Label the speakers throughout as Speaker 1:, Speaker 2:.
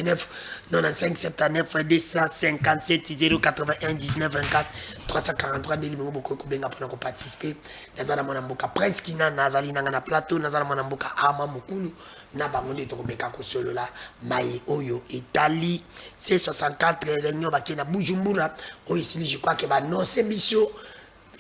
Speaker 1: 95 79 257 081 19 24 343 de numéro beaucoup kubenga pour participer nazala mwana mboka Prince Kina nazali nanga na plateau nazala mwana mboka Ama Mukulu na bango nde tokobeka ko solola maye oyo etali C64 réunion bakena Bujumbura oyo sili je crois que ba non c'est biso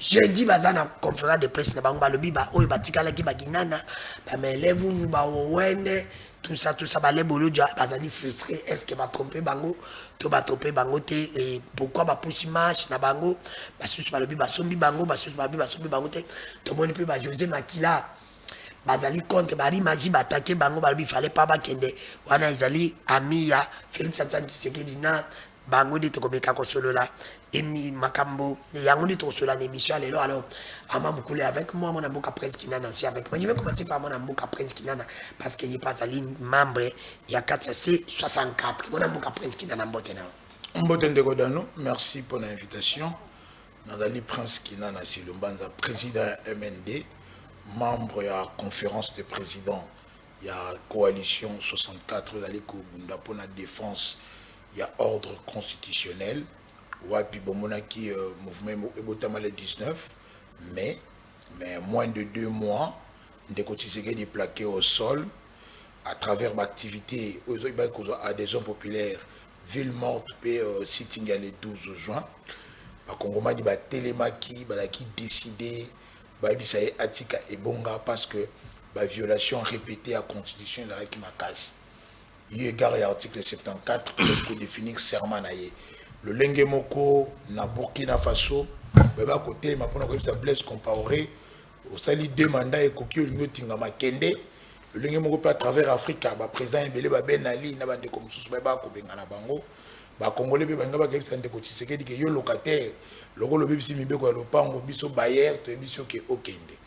Speaker 1: jeudi bazana conférence de presse na bango balobi ba oyo batikala ki baginana ba melève ba wende tout ça balé bolo déjà bazali frustré est-ce que va tromper bango to ba tromper bango te et pourquoi ba poussi match na bango ba susu balobi ba sombi bango ba susu ba sombi bango te to moni pe ba José Makila bazali contre bari magie ba attaquer bango balobi fallait pas ba kende wana izali ami ya Félix Antoine Tshisekedi na bango de to komeka ko solo la emi makambo yango de to solo la émission alors Ama Mukulu avec moi mon amboka Prince Kinana aussi avec moi je vais commencer par mon amboka Prince Kinana parce qu'il est pas allé membre il y a 464 mon amboka Prince Kinana mbotena
Speaker 2: Mbotende Godano merci pour l'invitation Nadali Prince Kinana Silumbanza président MND membre de la conférence de présidents il y a coalition 64 d'aller Bunda pour la défense il y a ordre constitutionnel wapi bomonaki mouvement ebotama le 19 mais moins de 2 mois Ndeko Tshisekedi plaqué au sol à travers l'activité à des hommes populaires ville morte pe sitting le 12 juin ba kongomani ba telemaki ba qui décidé ba bisaye atika ebonga parce que ba violation répétée à constitution dans la qui makasi il y a l'article 74 pour définir serment naie le lenge moko na Burkina Faso baba côté ma pona ko ça blesse comparé au sali deux mandats et koki olingotinga makende le lenge moko à travers Afrique ba président Mbele ba Ben Ali na bande comme sous baba ko benga na bango ba congolais be banga ba kebisa Ndeko Tshisekedi ke yo locataire loko lo bibisi mibeko ya lopango biso bayer to biso ke okende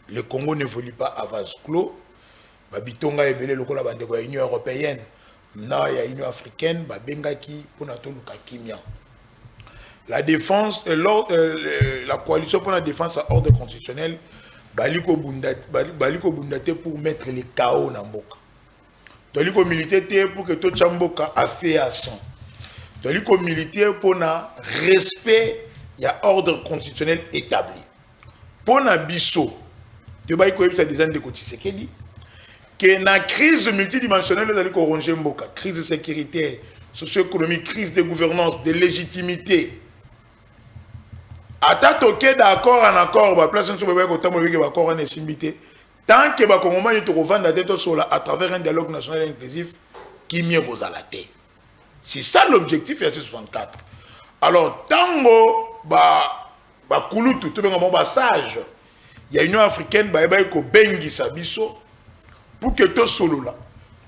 Speaker 2: le Congo ne volit pas à vase clos babitonga ebele lokola bandeko ya Union européenne na ya Union africaine babengaki pour na toluka kimia la défense la coalition pour la défense à ordre constitutionnel baliko bundate pour mettre les chaos na mboka toliko militaire pour que tout chamboka a fait à son toliko militaire pour na respect ya ordre constitutionnel établi pour na biso de baiko ebisa des Ndeko Tshisekedi que la crise multidimensionnelle de la mboka, crise sécuritaire, socio-économique, crise de gouvernance, de légitimité. Atatoke d'accord en accord, ba place sur bébé ko tamo wiki ba ko en simbité. Tant que ba Congo mani to vendre tête sur à travers un dialogue national inclusif qui mieux vous à la tête. C'est ça l'objectif de 64. Alors tango ba kulutu to benga ba sage. Il y a une Union africaine ba ko bengi sabiso pour que tout solo là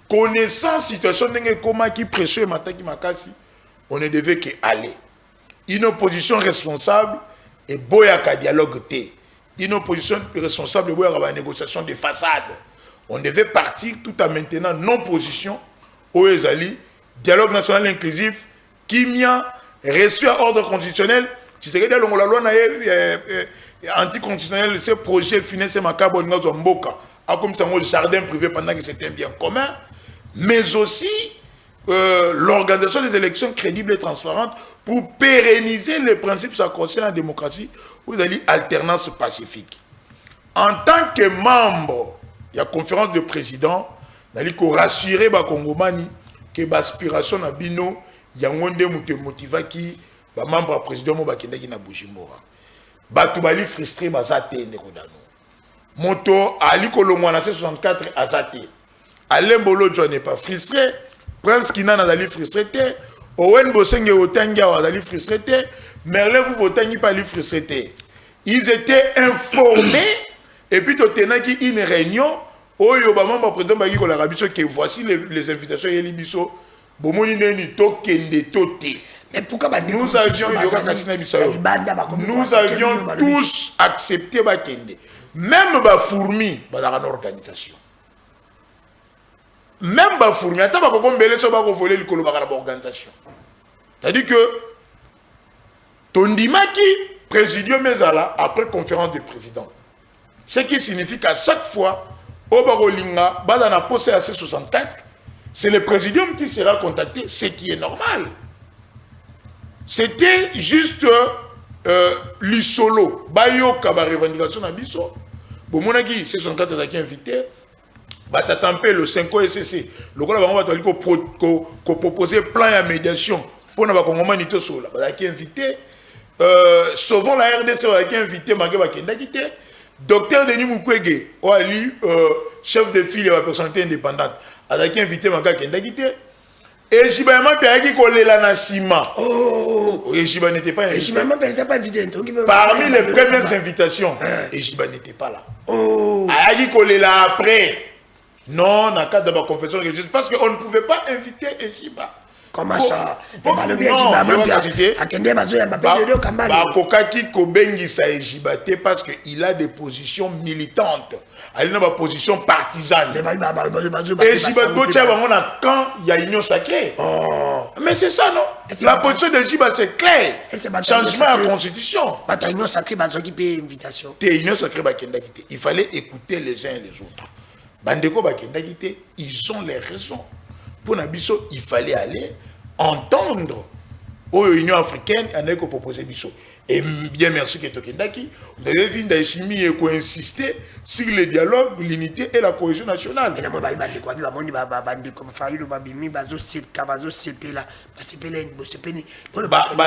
Speaker 2: connaissant situation comment qui précieux mataki makasi on ne devait que aller une opposition responsable et boyaka dialogue té une opposition responsable et boyaka négociation de façade on devait partir tout en maintenant non position au ezali dialogue national inclusif kimia respect à ordre constitutionnel si c'est que la loi na anticonstitutionnel ce projet financé makabo ngazo mboka comme ça le jardin privé pendant que c'était un bien commun, mais aussi l'organisation des élections crédibles et transparentes pour pérenniser les principes sacro-saints en démocratie ou de l'alternance pacifique. En tant que membre de la conférence de présidents, il faut rassurer les Congomani que l'aspiration à Bino, il y a un motivé qui les membres du président qui na Bujumbura. Batubali frustré bazate nekodano. Moto Ali Kolomwana 64 azate. Alain Bolo John n'est pas frustré. Prince Kinana dali frustré. Owen Bosenge Otangia dali frustré. Merlin vous Otangi pas li frustré. Ils étaient informés et puis totenaki une réunion oyo ba membre président ba ki ko la rabiso que voici les invitations yeli biso bomoni neni tokende toté. Nous avions tous accepté Bakende. Même Bafourmi, dans l'organisation. Même Bafourmi, attends, l'organisation. C'est-à-dire que Tondimaki, présidium Mezala, après conférence de président. Ce qui signifie qu'à chaque fois, au Barolinga, dans la poste AC 64, c'est le présidium qui sera contacté, ce qui est normal. C'était juste l'isolo. Bayoka, ba revendication à biso. Bon, mon ami, c'est son cas qui invité. Bah, t'as tempé le 5 SCC. Le gars, on va proposer plan de médiation pour nous communiquer sur là. Bah, qui invité. Souvent la RDC qui invité, malgré bah, qui invité. Docteur Denis Mukwege, chef de file de la personnalité indépendante, qui invité, malgré qui invité. Et Jiba m'a qui collé la Nassima. Oh, et Jiba n'était pas invité. Jiba n'était pas invité. Parmi les premières invitations, et Jiba n'était pas là. Oh, qui collé là après. Non, dans le cadre de ma confession religieuse, parce qu'on ne pouvait pas inviter Ejiba.
Speaker 1: Comment ça?
Speaker 2: Parce qu'il a des positions militantes. Il a des positions partisanes. Ejiba, quand il y a union sacrée. Mais c'est ça, non? La position d'Ejiba, c'est clair. Changement à la constitution.
Speaker 1: Union sacrée, invitation.
Speaker 2: Union sacrée, il fallait écouter les uns et les autres. Bandeko Bakendagité, ils ont les raisons. Pour Nabiso, il fallait aller entendre aux Union africaine, on a proposé Biso. Et bien merci que Tokendaki, vous avez vu d'Achimi et insister sur le dialogue, l'unité et la cohésion nationale.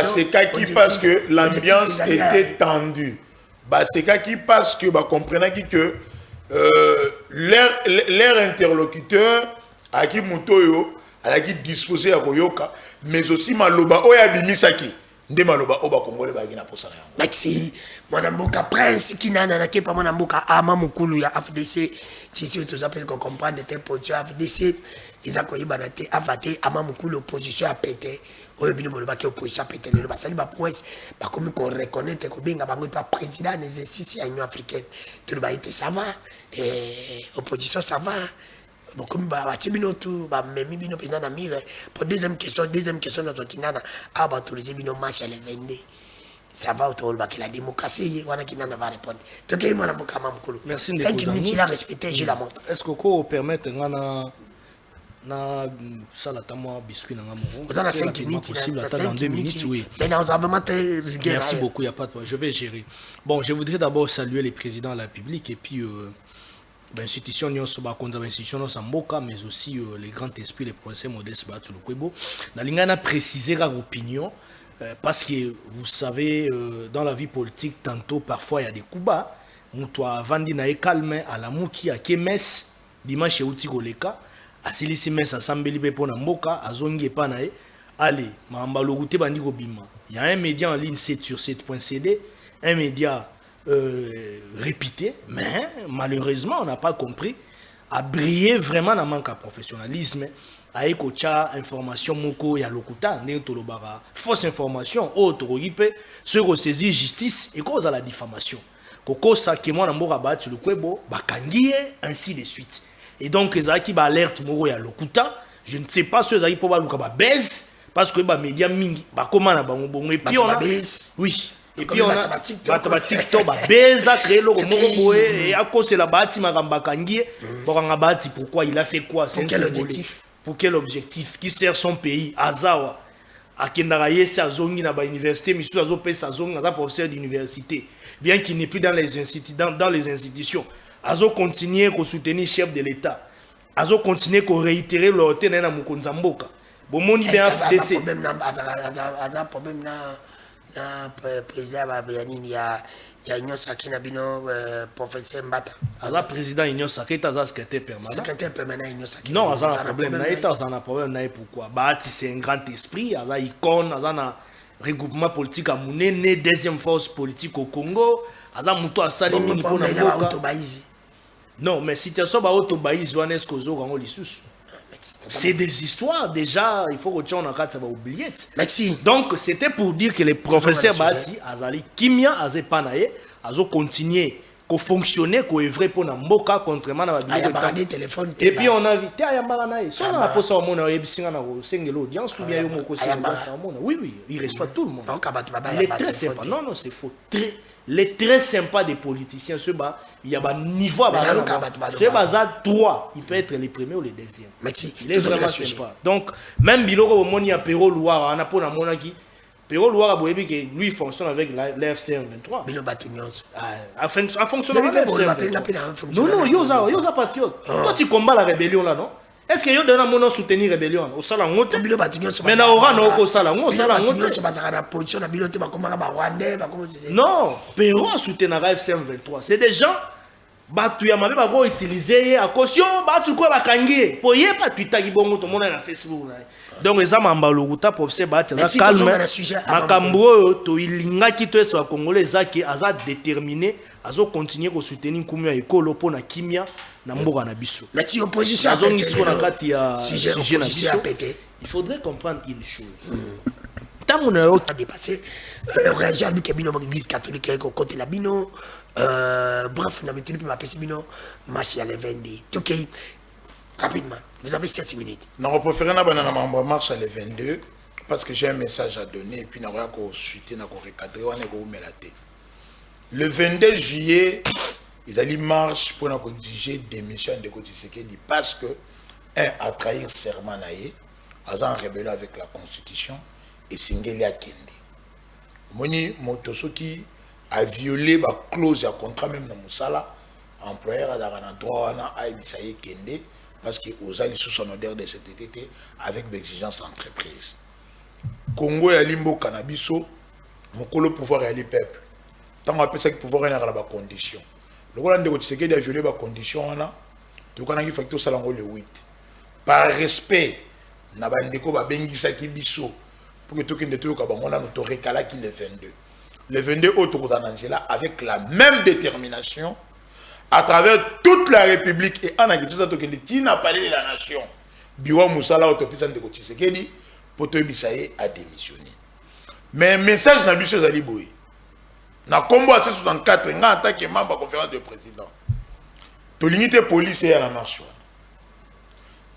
Speaker 2: C'est qui parce que l'ambiance était tendue. C'est qui parce que comprenez que leur interlocuteur à qui Mutoyo à qui disposé à Koyoka, mais aussi Maloba Oya Bimisaki de Maloba Oba Congolais Bagina Posana.
Speaker 1: Maxi, Monamboka Prince qui n'a pas Monamboka Ama Mukulu ya FDC, si tu appelles qu'on comprend de tes positions FDC, ils ont connu Banate, Avate, Ama Mukulu, opposition à péter. Oyo bino moloba ki opposition pété le basali ba prouesse ba comme qu'on reconnaît que benga bango pas président des exercices à l'Union africaine tout le été ça va et opposition ça va bon comme ba tibino tout ba memi bino président Amir pour deuxième question dans kinana a ba autoriser bino marche le 22 ça va autour ba que la démocratie wana kinana va répondre donc il m'a mboka mamkulu merci 5 minutes il a respecté j'ai la montre
Speaker 3: est-ce que ko permettre ngana na salata moi biscuit na ngamo
Speaker 1: vous avez 5 minutes
Speaker 3: possible dans 2 minutes oui
Speaker 1: mais non on a vraiment
Speaker 3: merci beaucoup il y a pas de problème je vais gérer bon je voudrais d'abord saluer les présidents de la République et puis l'institution nyonso ba konza institution samboka mais aussi les grands esprits les professeurs Modeste Batou Lukwebo na lingana préciser la opinion parce que vous savez dans la vie politique tantôt parfois il y a des coups bas muto avandi na calme à la muki à kemes dimanche uti goleka asilisi mesa asambeli pe pona mboka azongi epa na ye allez mamba logute bandi ko bima il y a un média en ligne 7 sur 7.cd un média répété mais malheureusement on n'a pas compris a brillé vraiment dans manque de professionnalisme a ekocha information moko ya lokuta ne tolobara fausse information autre ripe ce que saisir justice et cause à la diffamation koko sa ke mwana mboka batu Lukwebo bakangie ainsi de suite. Et donc, les gens qui alertent Moro ya Lokuta, je ne sais pas si les gens qui ba baise parce que les médias mingi ba comment na bango bongo et puis on a oui et puis on a TikTok ba baise a créé le Moro boé et à cause de la bâti makamba kangie bokanga bâti pourquoi il a fait quoi c'est
Speaker 1: quel objectif
Speaker 3: pour quel objectif qui sert son pays Azawa akendara yesi azongi na ba université misu azo pesa azongi na professeur d'université bien qu'il n'est plus dans les institutions Azo continuer à soutenir le chef de l'État. Azo continuer à réitérer le hôtel dans Mukonza Mboka. Bon, mon idée FDC.
Speaker 1: Un problème na président Babiani il y a Union Sacrée na bino professeur Mbata.
Speaker 3: Aza président Union Sacrée aza secrétaire permanent.
Speaker 1: Secrétaire permanent Union Sacrée.
Speaker 3: Non, aza un problème na état, aza un problème na pourquoi? Bahati c'est un grand esprit, aza icône, aza na regroupement politique à Mounene, deuxième force politique au Congo. Aza muto asali mingi pona Mboka. Non, mais si tu as ça, c'est des histoires déjà, il faut que tu aies oublié. Donc, c'était pour dire que les professeurs Bati, Azali, Kimia, Azepanaye, Azo continuer qu'on fonctionnait, qu'on œuvrait pour Namboka, contrairement à
Speaker 1: la téléphone.
Speaker 3: Et puis on a invité à Yambaranaï. Si on a posé au monde, on a eu l'audience ou bien oui, oui, il reçoit tout le monde. Il est très sympa. Non, non, c'est faux. Les très sympa des politiciens, il y a un niveau à ce 3, il peut être les premiers ou les deuxièmes.
Speaker 1: Merci.
Speaker 3: Il est vraiment sympa. Donc, même Biloro, au monde, il y a Péro Loire, on a pour la monarchie. Péro Loire, lui, fonctionne avec l'AFC 23. A fonctionné avec l'AFC 23. Non, non, Yosa patriote. Toi, tu combats la rébellion là, non? Est-ce que yo donne mon soutenir la rébellion au salon honte? Mais na aura no ko salon, on salon honte. Non, Péro soutient la AFC 23. C'est des gens batu ya mabe ba go utiliser à caution batu ko ba kangi. Po ye pas Twitter ki bongo to mona na Facebook là. Donc les amamba lokuta professeur ba tela calme. Makambo to ilinga ki to esa congolais zaki aza déterminé azo continuer ko soutenir kumya ekolo pona kimia na mboka na biso.
Speaker 1: Merci opposition.
Speaker 3: Azo ngiso na kati ya sujet na biso. Il faudrait comprendre une chose. Tant on a
Speaker 1: dépassé réagir du cabinet de l'église catholique côté la bino bref on a mis plus ma bino marche à l'événement. OK. Rapidement, vous avez 7 minutes.
Speaker 2: Non, on préfère na marche à le 22 parce que j'ai un message à donner et puis na ko suite na ko recadrer on ko melaté. Le 22 juillet, ils allaient marche pour exiger démission de Tshisekedi parce que un a trahi serment naïe, a en rébellion avec la constitution et Singeli a Kende. Moni Motosoki a violé la clause à contrat même dans Moussala, employeur a un droit à Ibisaye Kende parce que aux alliés sous son odeur de cet été avec l'exigence d'entreprise. Congo et Limbo Cannabiso, mon pouvoir et les peuples. Tant qu'on appelle ça que pouvoir est dans la condition. Le Rwanda de Tshisekedi a violé la condition, tu connais qu'il faut que ça le 8. Par respect, na bandeko ba bengisa ki biso pour que tout le monde nous recala qui le 22. Le 22 autres là avec la même détermination à travers toute la République et en Haïti ça qui n'a pas la nation. Biwa Moussala autopisa de Tshisekedi pour te bisaye a démissionné. Mais message na biso zali boy. Na combo à 64 nga attaque membre conférence de président. To limite police et à la marche.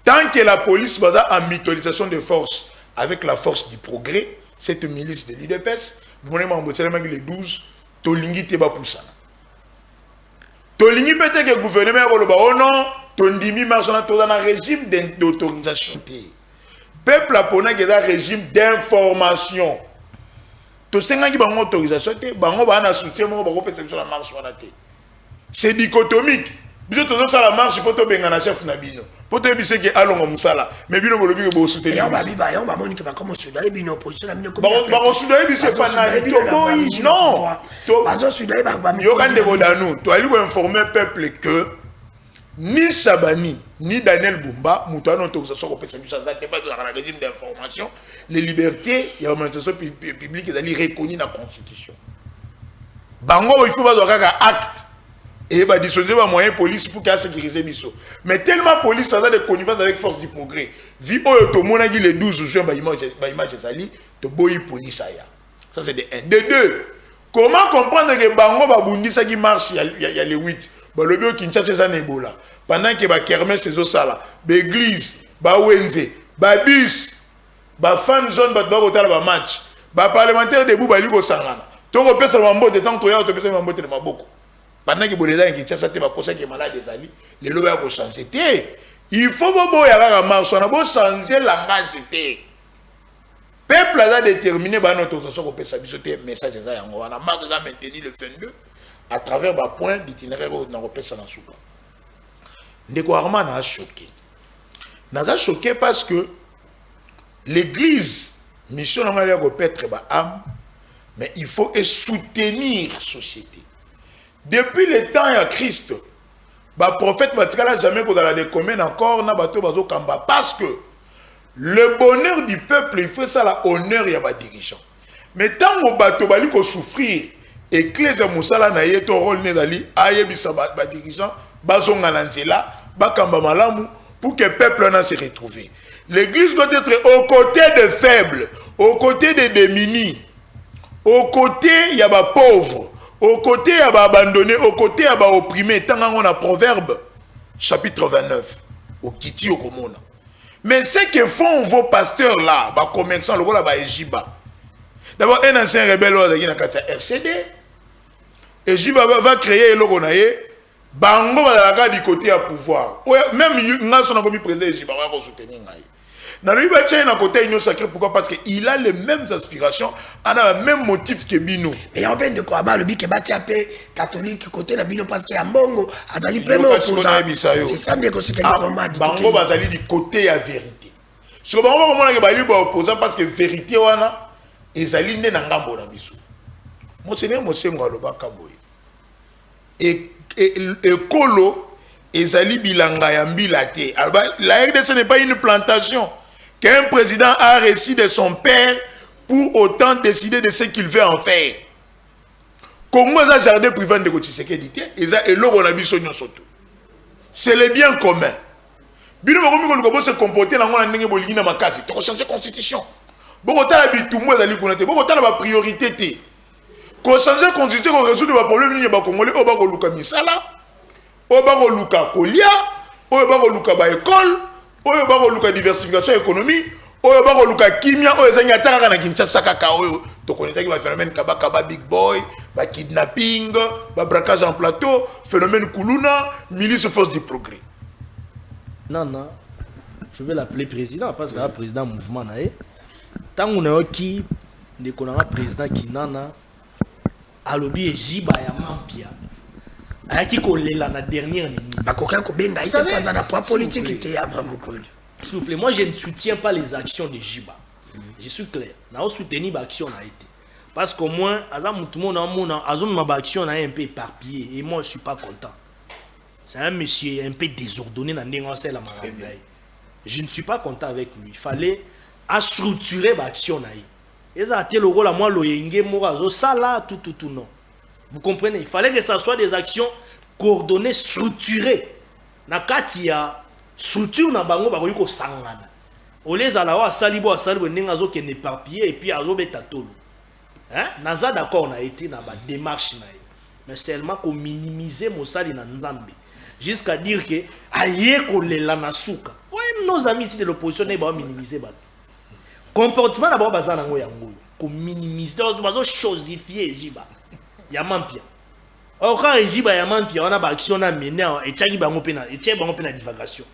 Speaker 2: Tant que la police va en mutualisation de force avec la force du progrès, cette milice de l'IDPS, vous voyez les 12, to limite ba poussana. To limite peut-être que le gouvernement oh non, to ndimi marche dans un régime d'autorisation. Peuple japonais qui est un régime d'information. C'est dichotomique. La marche pour te benga na chef nabino. Pour te bise que allons musala. Mais bino bolobi que bo soutenir. Peuple que ni Sabani, ni Daniel Bumba, Moutouano, régime d'information, les libertés, il y a une administration publique qui est reconnue dans la Constitution. Bango, il faut avoir un acte et disposer de moyens police pour sécuriser Bisso. Mais tellement police, ça a des connivences avec force du progrès. Vu que tout le monde a dit les 12 juin, tu bois police. Ça, c'est de 1. De 2, comment comprendre que Bango, Babundi, ça qui marche, il y a les 8. Le bio Kinshasa c'est ça Ebola. Pendant que ba kermesse ces osala, ba église, ba wenze, ba bus, ba fan zone ba hôtel ba match, ba parlementaire debout ba liko sangana. To ko pesa mambo de temps to ya to pesa mambo de maboko. Pendant que boleza Kinshasa te ba kosa que malade des ali, les lois ya ko changer té. Il faut bobo ya la marche, on a beau changer langage té. Peuple a déterminé ba notre autorisation ko pesa biso té message ça yango. On a marqué ça maintenir le 22. À travers le point d'itinéraire où on a repéré ça dans le souka. Ndeko Armand a choqué. N'a choqué parce que l'église, mission normalement repère très bas âme, mais il faut soutenir la société. Depuis le temps de Christ, le prophète n'a jamais dans la décommune encore, n'a pas kamba parce que le bonheur du peuple, il faut ça l'honneur et à dirigeant. Mais tant que bateau bali ko souffrir, Ecclésia Moussala na yeto rôle nezali ayebisa ba dirigeant bazonga na nzela bakamba malamu pour que le peuple en se retrouve. L'église doit être aux côtés des faibles, aux côtés des démunis, aux côtés il y a des pauvres, Au côté à abandonné, au côté à opprimé, tant qu'on a Proverbe, chapitre 29, au Kiti au Komona. Mais ce que font vos pasteurs là, bah commerçants, le voilà bah Ejiba. D'abord, un ancien rebelle qui a RCD. Ejiba va créer le Gonaye. Bango va du côté à pouvoir. Même nous sommes comme président Ejiba va soutenir. Dans le Ibacha, à côté union sacrée, pourquoi? Parce qu'il a les mêmes aspirations, il a le même motif que Bino.
Speaker 1: Et en peine de quoi, le bic est bâti à paix catholique côté de Bino parce qu'il y a Bongo, Azali premier opposant. C'est ça que c'est quelque chose.
Speaker 2: Bango Azali du côté à vérité. Ce que Bango va dire opposant parce que vérité wana ezali ne ngambo na biso. Monseigneur Mosengo alobaka boye. Et Kolo ezali bilanga ya mbila te. La RDC n'est pas une plantation. Qu'un président a réussi de son père pour autant décider de ce qu'il veut en faire. Congo a jardin privé de Tshisekedi et l'eau on a vu son soto. C'est le bien commun. Bino ko se comporter dans ngona ndenge bolingi na makasi. To changer constitution. Boko tala bitumbu ezali kuna te. Boko tala ba priorité te. Ko changer constitution ko résoudre ba problème ni ba congolais o ba ko luka misala. O ba ko luka kolia, o ba ko luka ba école. Oyo bako luka diversification économique, oyo bako luka kimia, oyo zanya taka na Kinshasa kaka oyo to connaître ki ba phénomène kaba big boy, ba kidnapping, ba braquage en plateau, phénomène Kuluna, milice force du progrès.
Speaker 3: Non, je vais l'appeler président parce que le président mouvement nae. Tant on a qui ne connaît pas président qui nana alobi ejiba ya mampia. Ayaki kolela na dernière minute. S'il vous plaît, moi je ne soutiens pas les actions de Jiba. Je suis clair. Je soutiens l'action a été. Parce qu'au moins, tout le monde a action un peu éparpillée. Et moi je ne suis pas content. C'est un monsieur un peu désordonné dans la je ne suis pas content avec lui. Il fallait structurer l'action. Et ça a été le rôle à moi, ça là, tout, non. Vous comprenez? Il fallait que ça soit des actions coordonnées, structurées. Nakati ya structure na bango ba ko sangana. Oleza la wa salibo nenga zo ke ne éparpillé et puis azo betatolo. Hein? Naza d'accord on a été na ba démarche na. Mais seulement ko minimiser mosali na nzambe. Jusqu'à dire que aye ko lela na suka. Ouais, nos amis ici de l'opposition ne ba minimiser ba. Comportement d'abord bazana ngo yango. Ko minimiser bazo chosifier jiba. Yamampia. Or quand Ejiba Yamampia on a action na mené et tchaki bango pena et tchaki bango pena divagation.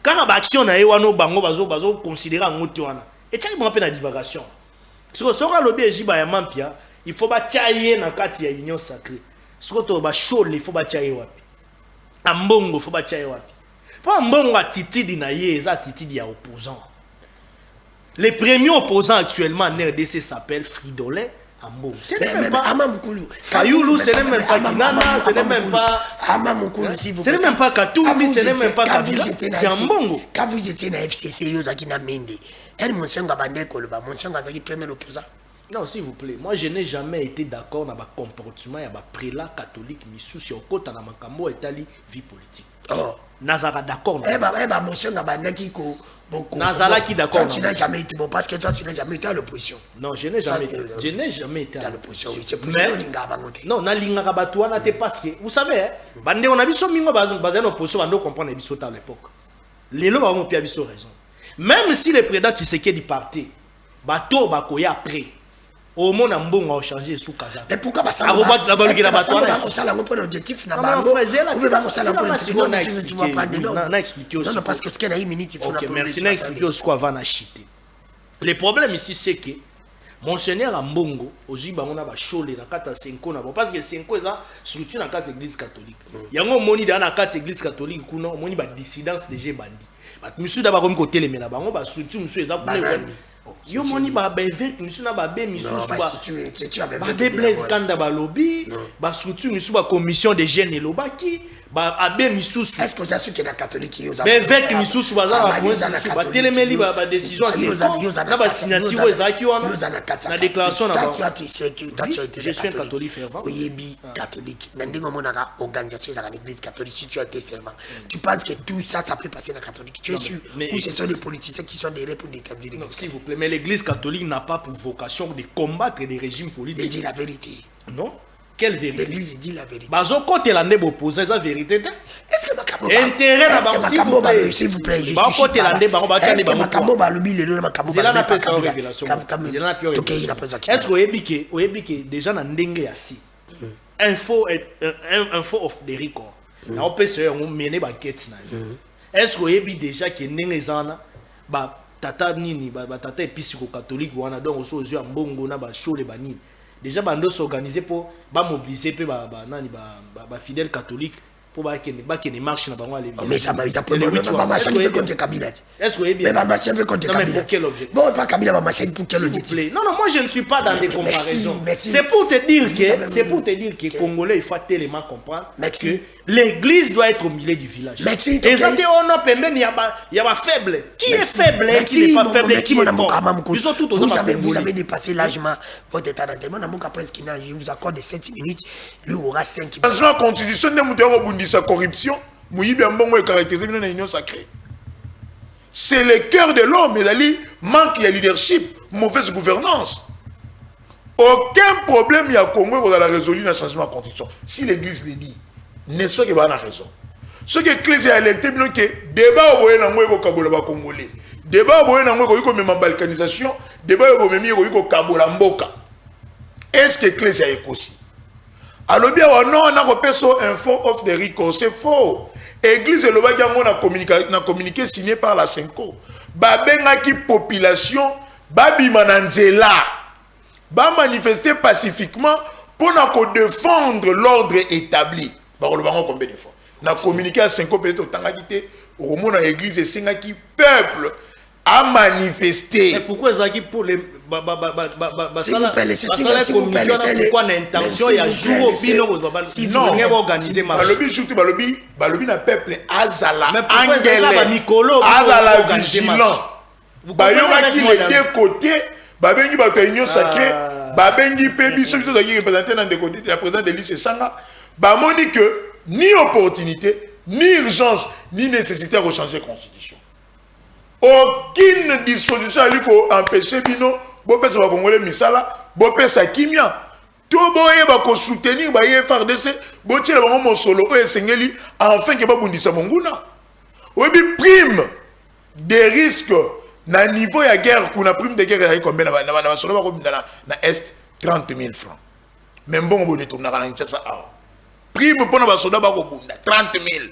Speaker 3: Quand ba action na ewano bango bazo considérer en ngoti wana. Et tchaki bango pena divagation. Siko soka lobi Ejiba Yamampia, il faut ba tchaye na kati ya union sacrée. Siko to ba shole il faut ba tchaye wapi. Ambongo faut ba tchaye wapi. Pas mbongo atitidi na ye eza atitidi ya opposant. Les premiers opposants actuellement en RDC s'appellent Fridolin. Ce n'est même pas Amamoukulu. Fayoulou, ce n'est même pas Kinana, ce n'est même pas Amamoukulu. Ce n'est même pas Katoumbi, ce n'est même pas Kabila. C'est Ambongo.
Speaker 1: Quand vous étiez dans FCC, vous avez Mende. Elle m'a dit que monsieur Ngazaki premier opposant.
Speaker 3: Non, s'il vous plaît, moi je n'ai jamais été d'accord dans le comportement et le prélat catholique, mais sous le côté de Makambo et la vie politique. Oh. Nazara d'accord.
Speaker 1: Monsieur Ngabandaki ko
Speaker 3: Nazala qui d'accord.
Speaker 1: Tu n'as jamais été bon parce que toi tu n'as jamais été à l'opposition.
Speaker 3: Non, je n'ai jamais été. Je n'ai jamais été à l'opposition.
Speaker 1: Oui, c'est pour ça que
Speaker 3: non, na linga kabatouana te parce que vous savez, bande on a vu son mingo bazan opposition bande comprendre biso à l'époque. Les lots ont pu biso raison. Même si les prédateurs tu sais qui dit parti, bateau bakoya après. Au monde en bon a changé sous Kaza.
Speaker 1: Mais pourquoi ça la baluki la batouana ça la pour l'objectif na bango. On veut pas ça la pour tu vas pas de non.
Speaker 3: On a expliqué aussi.
Speaker 1: Non parce que tu as une minute il faut
Speaker 3: OK, merci n'a expliqué aussi quoi va na chiter. Le problème ici c'est que Monseigneur Ambongo, aujourd'hui, on a chôlé dans 4 à 5 ans. Parce que 5 ans, c'est structure dans la église catholique. Il y a un moni dans la église catholique, il y a une dissidence de G bandi. Monsieur d'abord, comme côté les ménabas, on va structure, monsieur, yo moni ba évêque monsieur na ba be misu ba be Blaise Kanda ba lobby ba structure misu ba commission de jeunes et lobaki ba abe misu
Speaker 1: est-ce que ça sûr que la catholique yo
Speaker 3: ba évêque misu ba za ba telemeli ba décision c'est na ba signature ezaki wana na déclaration na ba je suis un catholique fervent
Speaker 1: oyebi catholique na ndingo monaka organisation za l'église catholique si tu as été servant tu penses que tout ça peut passer dans la catholique tu es sûr ou ce sont des politiciens qui sont derrière pour déterminer
Speaker 3: non s'il vous plaît mais l'église catholique n'a pas pour vocation de combattre des régimes politiques.
Speaker 1: De dire la vérité.
Speaker 3: Non. Quelle vérité?
Speaker 1: L'église dit la vérité.
Speaker 3: Bazo côté la nebo opposé la vérité.
Speaker 1: Est-ce que Makambo
Speaker 3: intérêt na ba
Speaker 1: s'il vous plaît, je
Speaker 3: ba côté la nebo ba tia ne ba
Speaker 1: Makambo ba lobi le Makambo
Speaker 3: ba na pesa révélation. Est-ce que oyebike déjà na ndenge ya si info of the record na opesa yo mene ba quête na. Est-ce que oyebi déjà que ndenge zana ba tata nini ba tata episiko catholique wana donc oso ozwa mbongo na ba show le banini déjà bando s'organiser pour ba mobiliser pe ba nani ba fidèles catholiques pour ba kene marche na bango aller.
Speaker 1: Mais ça va pour ba marche contre Kabila.
Speaker 3: Est-ce que
Speaker 1: mais ba marche contre Kabila.
Speaker 3: Pour quel objectif?
Speaker 1: Bon, pas Kabila ba marche pour quel objectif?
Speaker 3: Non, moi je ne suis pas dans des comparaisons. C'est pour te dire que Congolais il faut tellement comprendre que l'église doit être au milieu du village. Et ça dit on a pembe il y a pas faible. Qui est faible et qui n'est pas faible?
Speaker 1: Vous avez dépassé l'âgement votre état d'entraînement. Je vous accorde 7 minutes. Lui aura 5 minutes.
Speaker 2: Changement constitutionnel sa corruption, est caractérisé dans l'union sacrée. C'est le cœur de l'homme, mais il manque de leadership, mauvaise gouvernance. Aucun problème il y a Congo pour la résoudre le changement de constitution. Si l'église le dit, n'est-ce pas qu'il y a raison? Ce que l'église a électé, c'est que débat au Boyena au Kabola Congolais, débat au Boyena au balkanisation, débat au Boyena au Kabola Mboka. Est-ce que l'église a écouté? Alors bien, non, on a repéré info of the record, c'est faux. Église et le Bagango n'a communiqué signé par la Senko. Babenga qui population, babi mananzela, ba manifester pacifiquement pour défendre l'ordre établi. Bah on le va combien de fois? N'a communiqué à Senko peut-être autant qualité au moment où l'église et Senga qui peuple a manifesté.
Speaker 3: Mais pourquoi ça qui pour les
Speaker 1: s'il vous plaît, laissez-le.
Speaker 3: Pourquoi l'intention il y a jour au bino si vous voulez organiser marche.
Speaker 2: Balobi na peuple azala
Speaker 3: angele
Speaker 2: azala vigilant. Bayoka qui les deux côtés, babengi bato union sacrée, babengi pebi ceux qui sont représentés dans des côtés la présidente de lycée Sanga, bamoni que ni opportunité, ni urgence, ni nécessité à changer la constitution. Aucune disposition à empêcher bino bopesa ba Congolais misala bopesa kimia to boye ba ko soutenir ba FARDC botiela bango mosolo o esengeli enfin que ba bundisa monguna obi prime des risques na niveau ya guerre kuna prime de guerre ya combien na solo ba ko bindana na est 30 000 francs même bon bo détourner na Kinshasa prime pour na soda ba ko bunda 30 000.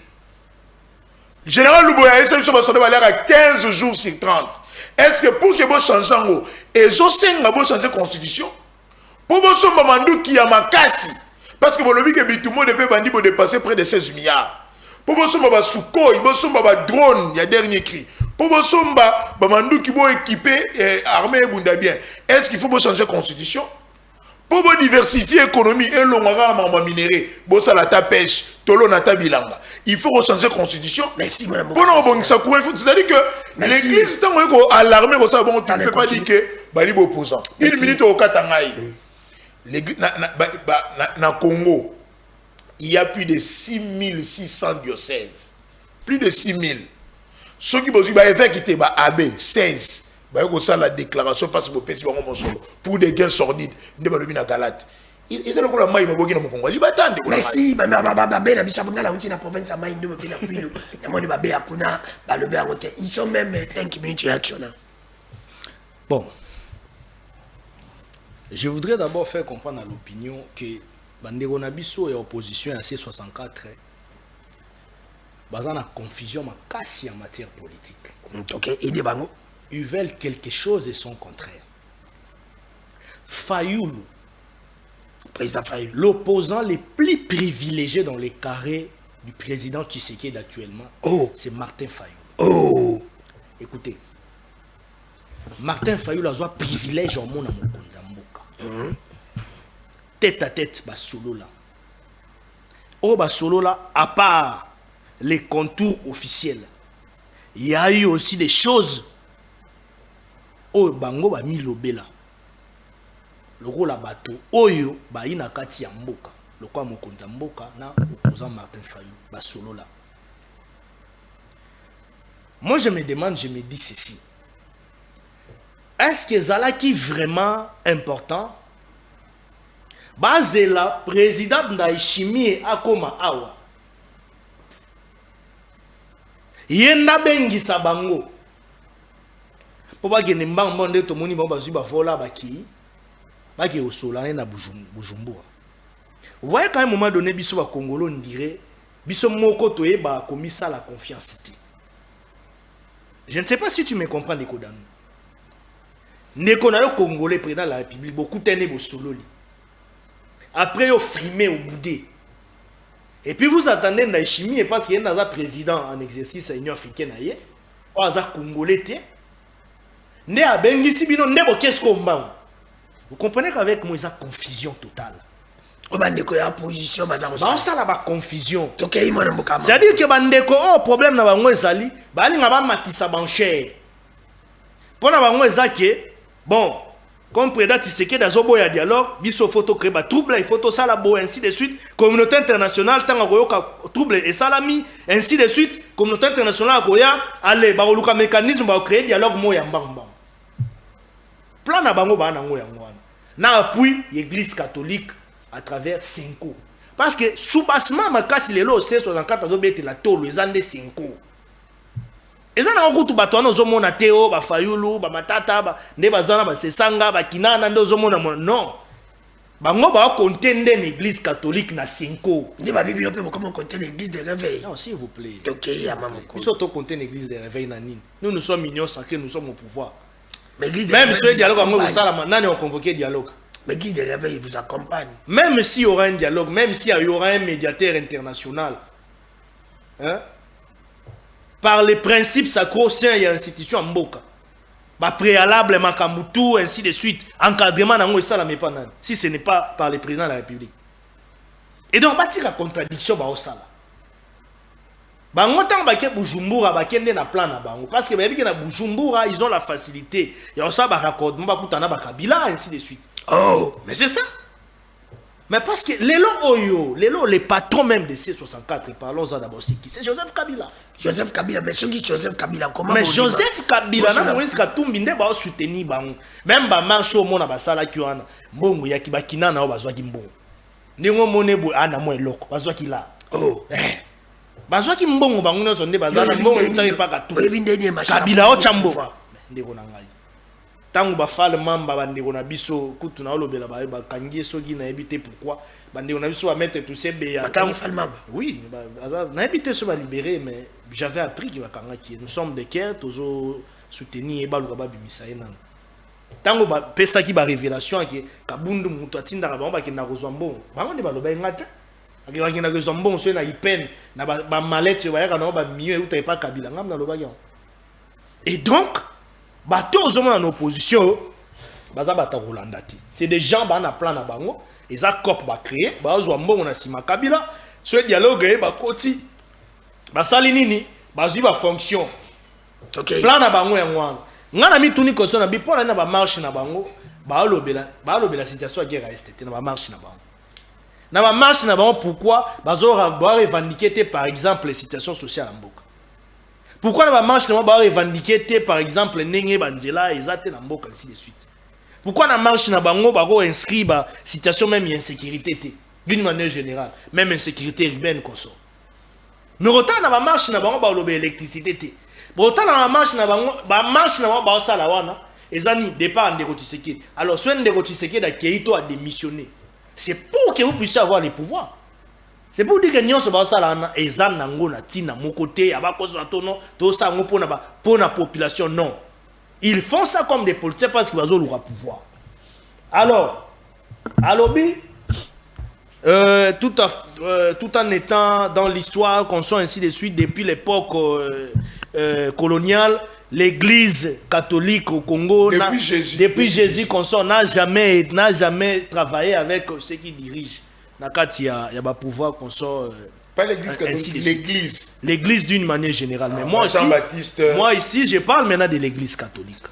Speaker 2: Général Luboya essaie de se passer à 15 jours sur 30. Est-ce que pour que vous changez en haut, et vous changer la constitution, pour vous changer Mandou qui a ma casse, parce que vous avez vu que tout le monde peut dépasser près de 16 milliards. Pour vous changer Sukhoi, vous changer drone, il y a dernier cri. Pour vous changer Mandou qui va équiper armée et bien. Est-ce qu'il faut changer la constitution? Pour vous diversifier l'économie, et l'on minéré, bossa la ta pêche, tolo na ta bilanga. Il faut changer la constitution.
Speaker 1: Merci, madame.
Speaker 2: C'est-à-dire que l'église, tant à l'armée, tu ne peux pas dire que Bali est opposant. Une minute au Katangaï. Na Congo, il y a plus de 6600 diocèses. Plus de 6000. Ceux qui vont dire qu'il y a AB 16. La déclaration passe pour des gains sordides.
Speaker 1: Merci. Ils sont même 5 minutes réaction.
Speaker 3: Bon. Je voudrais d'abord faire comprendre à l'opinion que Bandero Nabiso est opposition à C64. Basant la confusion ma casse en matière politique.
Speaker 1: Ok, et des bangos.
Speaker 3: Ils veulent quelque chose et son contraire. Fayoulou,
Speaker 1: président Fayoulou,
Speaker 3: l'opposant le plus privilégié dans les carrés du président Tshisekedi actuellement, c'est Martin Fayoulou. Écoutez, Martin Fayoulou a un privilège au monde à Mokonzamboka. Tête à tête, basolo là. Basolo là, à part les contours officiels, il y a eu aussi des choses. Bango ba mi lobela lokola bato oyo ba ina kati ya mboka lokwa mokonza mboka na opposant Martin Fayoulou ba solo là. Moi je me demande, je me dis ceci: est-ce que zala qui vraiment important bazela président Ndayishimiye akoma awa yenda bengisa bango po bagene mbambo nde tomoni bango bazwi bavola baki baki osola na Bujumbura. Vous voyez qu'à un moment donné biso ba Congolo on dirait biso moko toyeba komisa la confiance. Je ne sais pas si tu me comprends Nekodano. Nekodano Congolais président de la République beaucoup tene bo sololi. Après au frimé au boudé. Et puis vous attendez Ndayishimiye parce qu'il y a un président en exercice à l'Union africaine aye. O aza Congolais te. Ne a bengisi bino ne bo qu'est-ce qu'on m'a. Vous comprenez qu'avec moi, il y a confusion totale.
Speaker 1: Position,
Speaker 3: ça la confusion.
Speaker 1: C'est-à-dire
Speaker 3: que bandeko oh problème na bango ezali, bali nga ba matisa bancher. Pour na bango ezake, bon, comme président Tshisekedi azobo ya dialogue, biso photo créer ba trouble, il faut ça la bo ainsi de suite, communauté internationale tanga koyoka trouble et salami ainsi de suite, communauté internationale koya allez ba luka mécanisme ba créer dialogue moya mbamba. Plan na bango ba na ngoya ngwana. Na appui l'église catholique à travers Cinco. Parce que sous bassement ma casse les lots C64 azobete la tolo les ande Cinco. Ezana okutu batwana ozomona Teo ba Fayulu ba Matata ba nde bazana ba Sesanga ba Kinana nde ozomona non. Bango ba contender l'église catholique na Cinco.
Speaker 1: Nde ba bibi lope comment contender l'église de réveil.
Speaker 3: Non s'il vous plaît.
Speaker 1: OK ya maman.
Speaker 3: Ils sont au contender l'église de réveil na nini. Nous sommes mignons sacrés, nous sommes au pouvoir.
Speaker 1: Même
Speaker 3: si le dialogue on convoqué dialogue.
Speaker 1: Mais guide de réveil vous accompagne.
Speaker 3: Même s'il y aura un dialogue, même s'il y aura un médiateur international, hein, par les principes sacro-saints, il y a une institution en Mboka. Préalable, Makamutu, ainsi de suite. Encadrement, si ce n'est pas par le président de la République. Et donc, il y a une contradiction. Bujumbura parce que Bujumbura ils ont la facilité il y a ça raccordement Kabila ainsi de suite.
Speaker 1: Oh
Speaker 3: mais c'est ça, mais parce que les patrons même de C64 parlons-en d'abord c'est qui? C'est Joseph Kabila.
Speaker 1: Joseph Kabila mais Joseph Kabila comment
Speaker 3: mais Joseph Kabila na Moïse Katumbi nde ba soutenir bango même ba marche au mona basala ki wana mbongo ya kibakina na bazwa ki mbongo ndingo monebo ana mo eloko bazwa ki la
Speaker 1: oh
Speaker 3: bazwa ki mbongo bango nyoso nde bazana mbongo utaki paka tu Kabila o chambo ndeko na ngai tangu ba fale mamba bandeko na biso kutu na olobela ba kangie soki na ebité pourquoi bandeko na biso ba mettre tout ces béya
Speaker 1: tangu fale mamba
Speaker 3: oui na ebité so ba libérer mais j'avais appris que ba kangaki nous sommes des quêtes tozo soutenir ba luka ba bimisa enana tangu ba pesa ki ba révélation ke kabundu mutu atinda ba ba ke na kozwa mbongo bango ne ba loba ngata akibaki na kozwa mbongo so na ipen na ba mallette ba yaka na ba mieux uta pas Kabila ngam na loba ya. Et donc bato ozomona en opposition baza bata Rolanda ti c'est des gens ba na plan na bango eza cop ba créer ba ozwa mbongo na sima Kabila so dialogue ba koti ba sali nini bazwi ba fonction
Speaker 1: OK
Speaker 3: plan na bango ya ngwana ngana mituni koso na bipona na ba marche na bango ba lobela situation ya guerre est na ba marche na bango na ba marche na bango pourquoi bazora ba revendiquer par exemple les situations sociales en mboka. Pourquoi la marche n'a pas revendiqué par exemple Nenge Banzela et Zate Namboka ainsi de suite. Pourquoi la marche n'a pas inscrit la situation même insécurité d'une manière générale, même insécurité urbaine qu'on sort. Mais autant la marche n'a pas l'électricité. Autant la marche n'a pas ça la wana et zani départ de Rotiseke. Alors soit de Rotiseke d'accueillir à démissionner. C'est pour que vous puissiez avoir les pouvoirs. C'est pour dire que nous sommes là et ça n'angona tina mon côté à bas cause tono tout ça on pour la population non ils font ça comme des politiciens parce qu'ils ont le pouvoir. Alors tout en étant dans l'histoire qu'on soit ainsi de suite depuis l'époque coloniale l'église catholique au Congo depuis Jésus qu'on soit n'a jamais travaillé avec ceux qui dirigent. Il y a un pouvoir qu'on sort.
Speaker 2: Pas l'église catholique,
Speaker 3: l'église d'une manière générale. Mais moi ici, je parle maintenant de l'église catholique.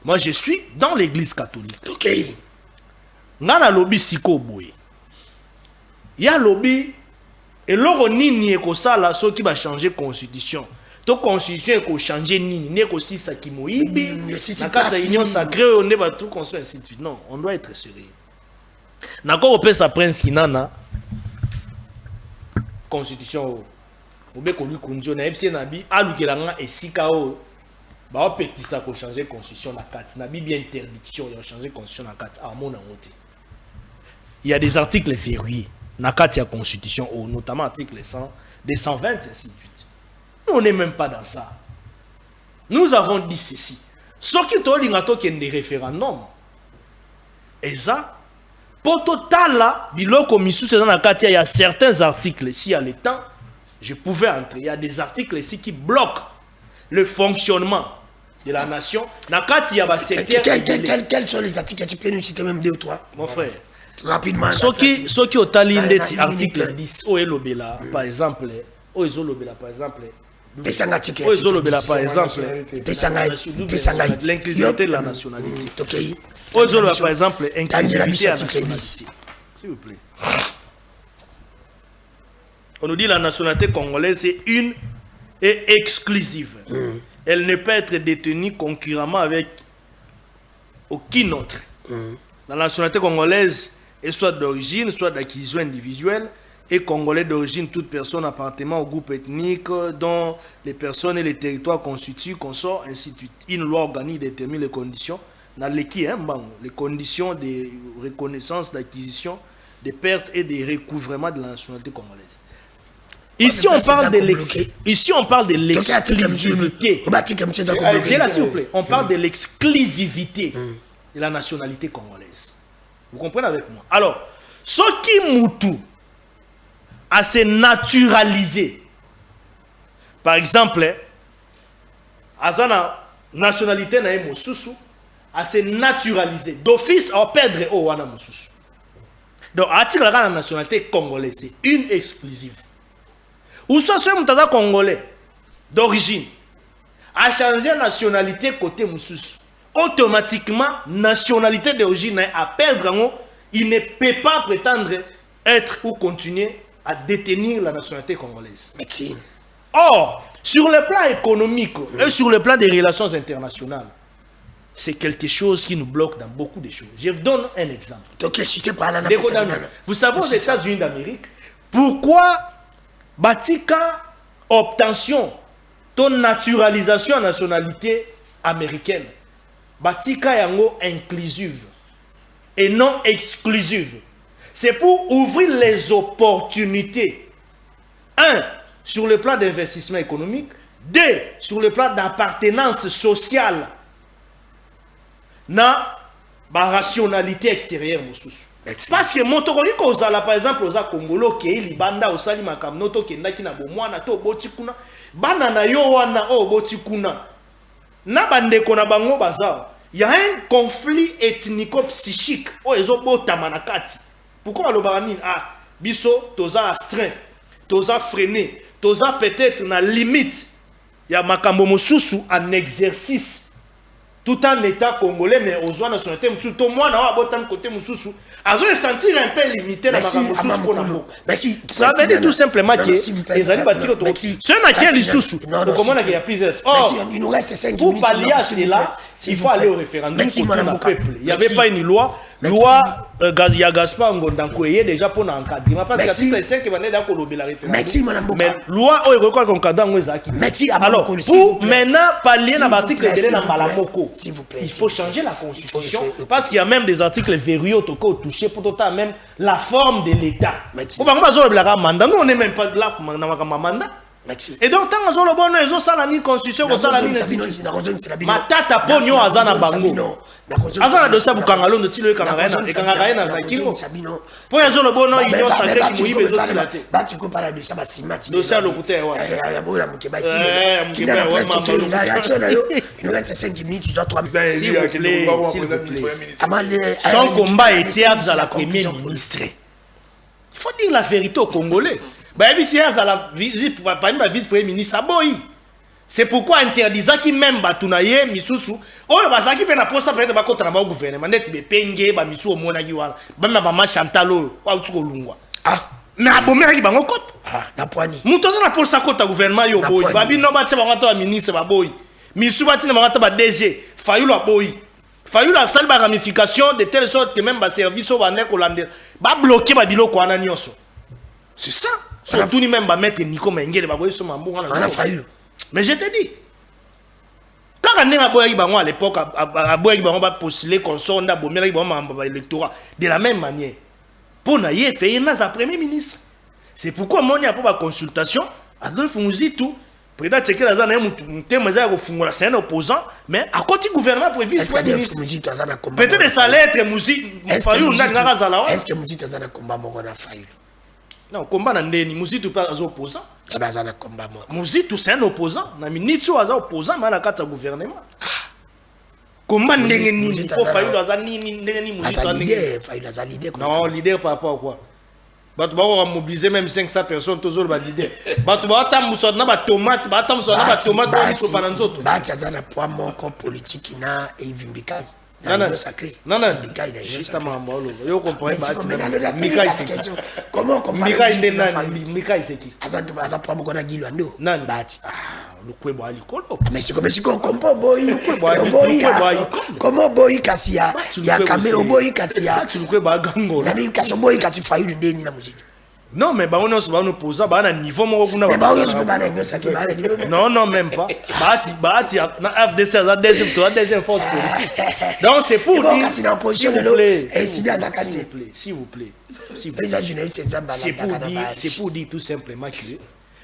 Speaker 3: Moi, je suis dans l'église catholique.
Speaker 1: OK.
Speaker 3: Ngana lobby siko boye. Ya lobby et l'oro nini eko sala so qui va changer constitution. To constitution eko changer nini neko si sa kimoyibi. Na kata union sacrée on ne va tout construire ainsi de suite. Non, on doit être sérieux. Nako opesa Prince Kinana constitution obe ko lui kunjo na epsi na bi alukelanga esika o ba opekisa ko changer constitution na kati na bi bien interdiction ya changer constitution na kati a mona ngote. Il y a des articles verrouillés na kati ya constitution o notamment article 100 des 120 ainsi de suite. Nous on n'est même pas dans ça. Nous avons dit ceci. Ce qui to lingato qui est des référendums. Et ça pour total là, biloko misu c'est dans la carte il y a certains articles si à l'état je pouvais entrer. Il y a des articles ici qui bloquent le fonctionnement de la nation. Dans la carte il y a des secteurs.
Speaker 1: Quels sont les articles? Tu peux nous citer même 2 ou 3?
Speaker 3: Mon frère.
Speaker 1: Rapidement.
Speaker 3: Ceux qui ont talindé article 10 au Elobela par exemple, au Elobela par exemple. Par exemple, l'inclusivité de la nationalité. Par exemple, inclusivité de la nationalité. S'il vous plaît. On nous dit la nationalité congolaise est une et exclusive. Elle ne peut être détenue concurremment avec aucune autre. La nationalité congolaise est soit d'origine, soit d'acquisition individuelle. Et congolais d'origine, toute personne appartenant au groupe ethnique dont les personnes et les territoires constituent, consort, ainsi de suite. Une loi organique détermine les conditions, les conditions de reconnaissance, d'acquisition, de perte et de recouvrement de la nationalité congolaise. Ici, on parle de l'exclusivité. S'il vous plaît. On parle de l'exclusivité de la nationalité congolaise. Vous comprenez avec moi? Alors, ce qui moutou à se naturaliser. Par exemple, à la nationalité na mosusu à se naturaliser d'office à perdre au wana mosusu. Donc article la nationalité congolaise c'est une exclusive. Ou soit ce mutaza congolais d'origine a changé nationalité côté mosusu. Automatiquement nationalité d'origine à perdre il ne peut pas prétendre être ou continuer à détenir la nationalité congolaise.
Speaker 1: Merci.
Speaker 3: Or, sur le plan économique et sur le plan des relations internationales, c'est quelque chose qui nous bloque dans beaucoup de choses. Je vous donne un exemple. Vous savez, aux États-Unis d'Amérique, pourquoi Batika obtention ton naturalisation à nationalité américaine, Batika yango inclusive et non exclusive. C'est pour ouvrir les opportunités. 1. Sur le plan d'investissement économique. 2. Sur le plan d'appartenance sociale. Na ba rationalité extérieure. Parce que motokoli kozala par exemple oza Congolo ke libanda osali makam noto kendaki na bomwana to botikuna bana na yo wana o botikuna na bandeko na bango baza. Il y a un conflit ethnico-psychique o ezobotama na kati. Pourquoi le baranine ah biso toza astreint toza freiné toza peut-être na limite ya makambo mosusu en exercice tout en état congolais mais aux zones nationalité mosusu to moi na botan côté mosusu azo sentir un peu limité na makambo mosusu pour nous. Ça veut dire tout simplement que les amis bâtir autour ceux na qui les sous comment on a qu'il plusieurs
Speaker 1: il nous reste 5 minutes
Speaker 3: pour pallier à cela il faut aller au référendum pour le peuple. Il n'y avait pas une loi il y a Gaspard Ngondanko déjà pour l'encadrement parce que l'article 5 va dans le référendum mais loi il requiert qu'on cadre alors pour maintenant pallier à l'article de la Malamoko il faut changer la constitution parce qu'il y a même des articles verrouillés au touché pour total même la forme de l'État nous on n'est même pas là pour mandat. Et donc, tant que bon, ils ont ça la constitution, ils ont la ma tata pogno azana bango. Azana de ça bukangalo de tilo kangarena et kangarena na kingo. Pour ils ont le bon ils ont sacré qui moïbe ils ont silaté.
Speaker 1: Ba tu compares de ça ba simati.
Speaker 3: De ça le côté ouais.
Speaker 1: Ya bola mukeba tilo. Il nous reste 5 minutes, tu dois 3 minutes.
Speaker 3: S'il vous plaît. Son combat était à la première ministre. Il faut dire la vérité aux Congolais. Vice-premier ministre c'est pourquoi interdisant qui même batunaye misusu oyo bazaki pe na posa peut-être ba contre na gouvernement net be penge ba misu omona ki wala ba mama Chantal oyo kwa utuko lungwa na bomera ki bango kote
Speaker 1: na poani
Speaker 3: muto na posa kota gouvernement yo boy ba bino ba tshaba ngata ba ministre ba boy misu ba tina ngata ba DG fayulu ba boy Fayulu a fait la ramification de telle sorte que même le service au Banek hollandais va bloquer le bilo quoi n'anioso. C'est ça. Surtout ni même va mettre Nico Mengele va voir sur Mambo. On a Fayulu. Mais je te dis. Quand on est à l'époque, on va postuler qu'on soit on a beau électorat de la même manière. Pour n'ailler faire un premier ministre. C'est pourquoi moi, il n'y a pas de consultation. Adolphe Mouzitou, président de la zone, c'est un opposant, mais à côté du gouvernement pour vice ministre. Peut-être que ça allait être Mouzitou. Est-ce
Speaker 1: que Mouzitou a un combat pour Fayulu?
Speaker 3: Non, combat n'a Mouzitou pas un opposant. Mouzitou c'est un opposant. Nitsu est un opposant, mais il a un gouvernement. Comment n'est-ce pas Fayulu a un leader? Non, leader par rapport à quoi? Tu vas mobiliser même 500 personnes, tous les leaders. Tu vas mobiliser des tomates, tu vas mobiliser des
Speaker 1: poids politique et Vimbikai.
Speaker 3: Non, comment on Mika c'est qui?
Speaker 1: Mais c'est comme si on comprend boy. Comment boy Kassia? Il y a caméra boy Kassia. Tu le connais pas Gango. La même question boy Kassia Fayulu ndeni la musique.
Speaker 3: Non, mais on a posé à niveau non, même pas. Deuxième force politique. Donc c'est pour dire. S'il vous plaît. C'est pour dire tout simplement que.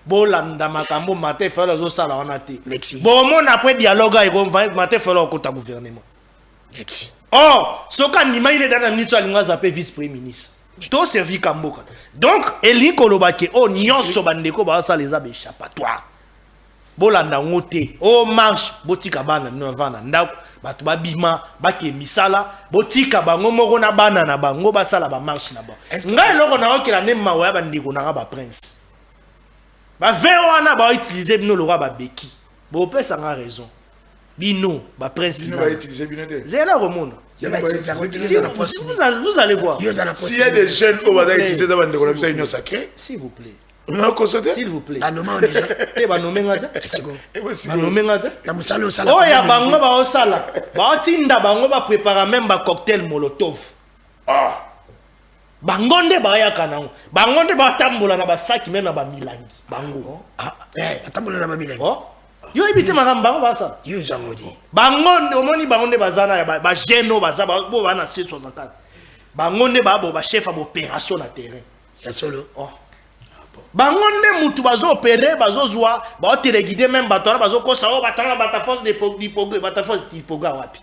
Speaker 3: Bolanda makambo matin faire les autres salles en athée. Bon, mon après dialogue avec matin faire le côté gouvernement. Oh, ce qu'on imagine dans la minute à l'ingénieur appelé vice-premier ministre. Tout servi Kamboka. Donc, Eli Kolobake, oh, nyon sobandeko, bah, ça les a échappatoire. Bolanda ngote, oh, marche, botika bana, novana, ndako, batuba bima, bake misala, botika bango, moro na bana na bango, basala ba marche na ba. Nga eloko na oki la nema waya bandeko na ba prince. Ba vewana ba utiliser bino lora ba beki. Bo pe ça a raison. Bino, ba prince
Speaker 2: bino va utiliser bino te.
Speaker 3: Zela remona. Vous allez voir.
Speaker 2: S'il y a des jeunes qui vont utiliser dans la union sacrée,
Speaker 3: s'il vous plaît.
Speaker 2: S'il
Speaker 3: vous plaît.
Speaker 1: Oh,
Speaker 3: ya bango ba osala. Ba tinda bango ba préparer même ba cocktail molotov.
Speaker 2: Ah.
Speaker 3: Bangonde ba ya kanango. Bangonde ba tambola na ba saki même na ba milangi. Bango.
Speaker 1: Ah, tambola na ba milangi.
Speaker 3: Oh. Yo ibite makambo ba ça.
Speaker 1: Yo zangodi.
Speaker 3: Bangonde omoni bangonde bazana ba geno baza bo bana C64. Bangonde ba bo ba chef d'opération na terrain.
Speaker 1: Ya solo.
Speaker 3: Oh. Bangonde mutu bazo opérer bazo zwa ba téléguider même batona bazo kosa o batana bata force de progrès bata force de progrès wapi.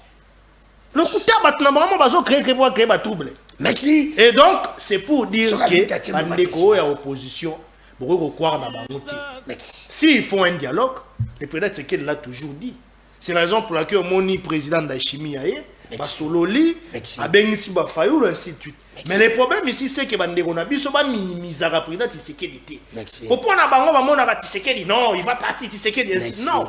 Speaker 3: Le kuta batna vraiment bazo créer ba trouble.
Speaker 1: Merci.
Speaker 3: Et donc c'est pour dire que bandeko ya opposition beaucoup croire dans bangote. S'ils font un dialogue, le président Tshisekedi l'a toujours dit. C'est la raison pour laquelle mon président d'Achimi aye, Basololi, Abengisi Bafayou, ainsi de suite. Mais le problème ici, c'est que Bandeko na biso ba minimiser le président Tshisekedi. Pourquoi na bango ba mona Tshisekedi non, il va partir Tshisekedi ainsi. Non.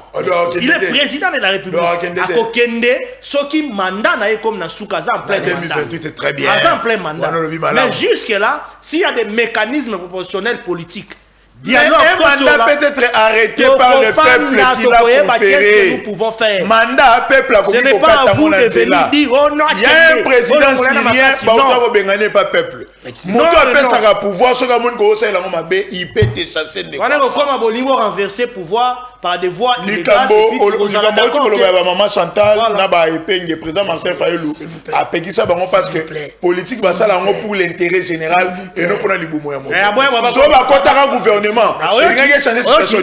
Speaker 3: Il est président de la République. À Kokende, ce qui mandat na comme na Soukaza en plein mandat.
Speaker 2: 2028 est très bien.
Speaker 3: En plein mandat. Mais jusque là, s'il y a des mécanismes proportionnels politiques.
Speaker 2: Un mandat peut être arrêté par le peuple qui l'a conféré.
Speaker 3: Nous pouvons faire.
Speaker 2: Mandat peuple
Speaker 3: Ce n'est pas à vous de venir dire oh non.
Speaker 2: Il y a un président syrien, pas peuple. Mon peuple ça pouvoir, ce que il peut te chasser.
Speaker 3: Voilà comment Bolívar renverser pouvoir par des voies illégales.
Speaker 2: Maman Chantal, Naba Epenge, président Marcel Fayulu, a payé ça parce que politique va ça pour l'intérêt général et non pour les boumouya. Si on va compter un gouvernement, il y a changé situation.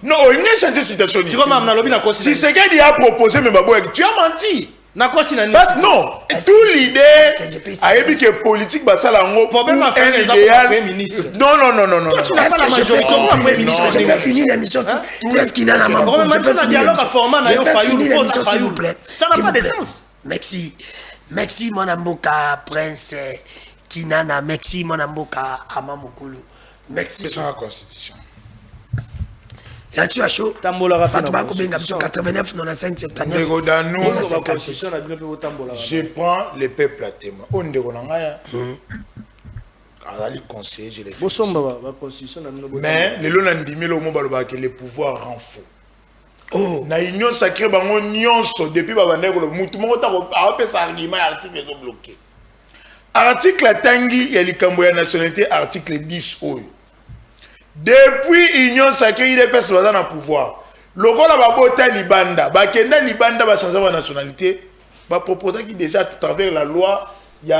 Speaker 2: Non, il y a changé situation. Si c'est qu'il a proposé, mais tu as menti. Non, tout l'idée a dit que politique va ça là pour un idéal. Non.
Speaker 3: Tu n'as pas la majorité comme premier ministre.
Speaker 1: Je vais finir l'émission. Qu'est-ce qu'il y a dans ma bouche?
Speaker 3: Je vais finir l'émission, s'il vous plaît. Ça n'a pas de sens.
Speaker 1: Merci mon amboka prince Kinana. Merci mon amboka Amamokulu. Merci.
Speaker 2: C'est la constitution.
Speaker 1: Là tu as chaud.
Speaker 3: Tambola
Speaker 1: rapide. 89 95 79.
Speaker 2: Je prends le peuple à témoin. On est le conseiller, je l'ai fait. Mais le pouvoir rend fou.
Speaker 1: Oh.
Speaker 2: Na union sacrée bango nyonso depuis babandeko le mutu moko ta a sa argument article est bloqué. Article tangi ya likambo ya nationalité article 10 oyo. Depuis union sacrée il est personne dans le pouvoir. Lokola babota libanda, bakenda libanda ba changer la nationalité, ba proposer qui déjà à travers la loi il y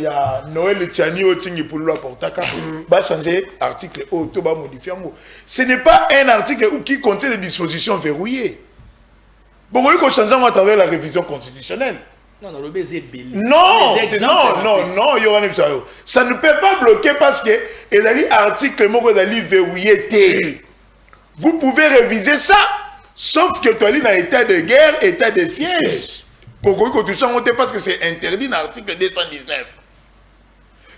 Speaker 2: a Noël Tchani Otingi pour loi portaka va changer article auto va modifier. Ce n'est pas un article qui contient des dispositions verrouillées. Bon, il faut changer à travers la révision constitutionnelle.
Speaker 3: Non, non, le baiser belé.
Speaker 2: Non, non, il y aura une chose. Ça ne peut pas bloquer parce que il a dit article moko dali verrouillé. Vous pouvez réviser ça, sauf que tu as dit dans état de guerre, état de siège. Parce que c'est interdit dans l'article 219.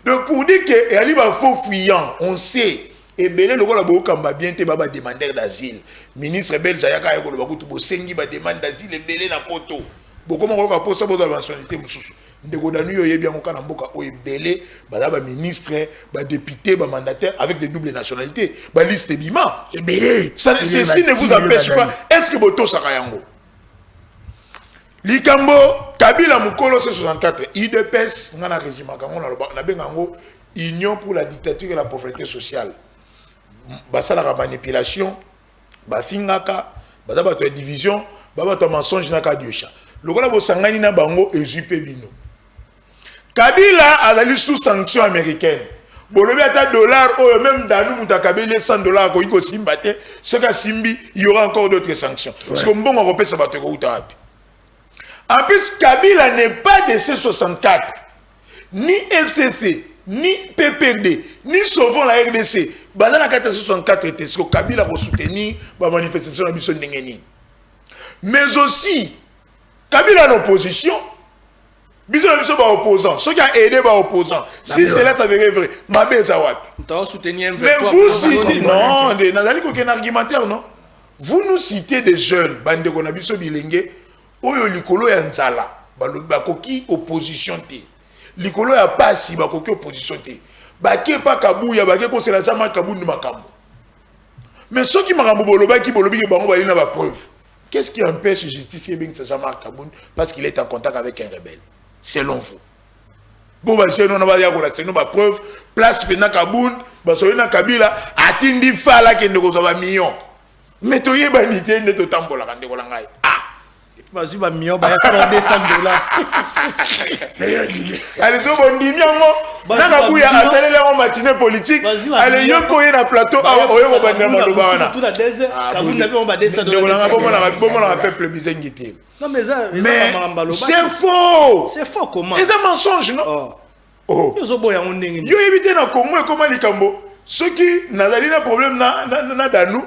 Speaker 2: Donc pour dire que y a des faux fuyants, on sait. Et Belé le rôle a bien été demandeur d'asile. Ministre belge Ayaka Yako Sengi va demande d'asile et Belé na poto. Beaucoup de pour ça pour la nationalité mususu. Ndeko danu yo bien on mboka o Belé ba ministre, ba député, ba mandataire avec des doubles nationalités, ba liste bima.
Speaker 1: Et Belé.
Speaker 2: Ceci ne vous empêche pas. Est-ce que Boto Sakayango Likambo Kabila Mukolo C64 IDPS ngana régime kango na bengango Union pour la dictature et la pauvreté sociale. Basala la manipulation, bafingaka, badaba to division, baba to mensonge na ka diosha. Lokola bo sangani na bango ezupe bino. Kabila azali sous sanction américaine. Bolobi ata dollar ou même dans nous Kabila $100 ko iko simba te, ce ka simbi, il y aura encore d'autres sanctions. Parce que mbongo repé ça va te ko utapi. En plus, Kabila n'est pas de C64, ni FCC, ni PPD, ni sauvant la RDC. Dans la 464, Kabila va soutenir la manifestation de la Nengeni. Mais aussi, Kabila en opposition, Biso va opposant. Ceux qui ont aidé les opposants. Si c'est là, ça veut vrai. Ma belle Zawap. Mais vous citez, non, vous un argumentaire, non? Vous nous citez des jeunes, bande qu'on a biso bilingue. Oyo likolo ya nzala bakoki opposition te likolo ya pasi bakoki opposition te baké pa kabuya baké ko sela jama kabundu makambo mais ceux qui makambo bolobaki bolobi bango bali na ba preuve qu'est-ce qui empêche justice bien que jama kabundu parce qu'il est en contact avec un rebelle selon vous bon ba chez nous na ba ya ko la c'est nous ba preuve place pena kabundu ba so na kabila atindi fala ke ndeko za ba million mais toye banité ne to tambola kande ko la ngai
Speaker 3: vas-y, va mieux, bah, $200.
Speaker 2: Allez, so bon dimiango. Nanga bouya asale la matinée politique. Allez, yo koye na plateau. Oyo ko banda maloba wana.
Speaker 3: Tout la désert. Kabunda pe on va $200.
Speaker 2: Bon on peuple bizengité.
Speaker 3: Non mais ça,
Speaker 2: c'est faux.
Speaker 3: C'est faux comment?
Speaker 2: C'est un mensonge non? Oh.
Speaker 3: Yo boya on ndenge.
Speaker 2: Yo éviter na Congo comment likambo. Ceux qui nazali na problème na danu.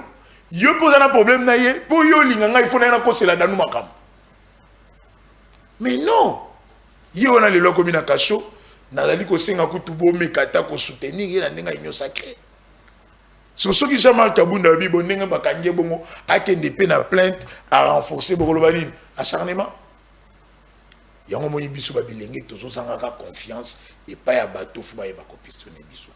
Speaker 2: Yo pose un problème na ye. Pour yo linganga il faut na ko sela danu makam. Mais non, il y a les lois na kacho, nazali ko senga kutubo mekata ko soutenir na ndenga union sacrée. So ceux qui jamal kabunda bibo ndenga bakanje bongo akende pe na plainte à renforcer bokolo banini acharnement. Yango moni biso ba bilenge tozo sanga ka confiance et pas ya bato fu ba yeba ko pistonner biso.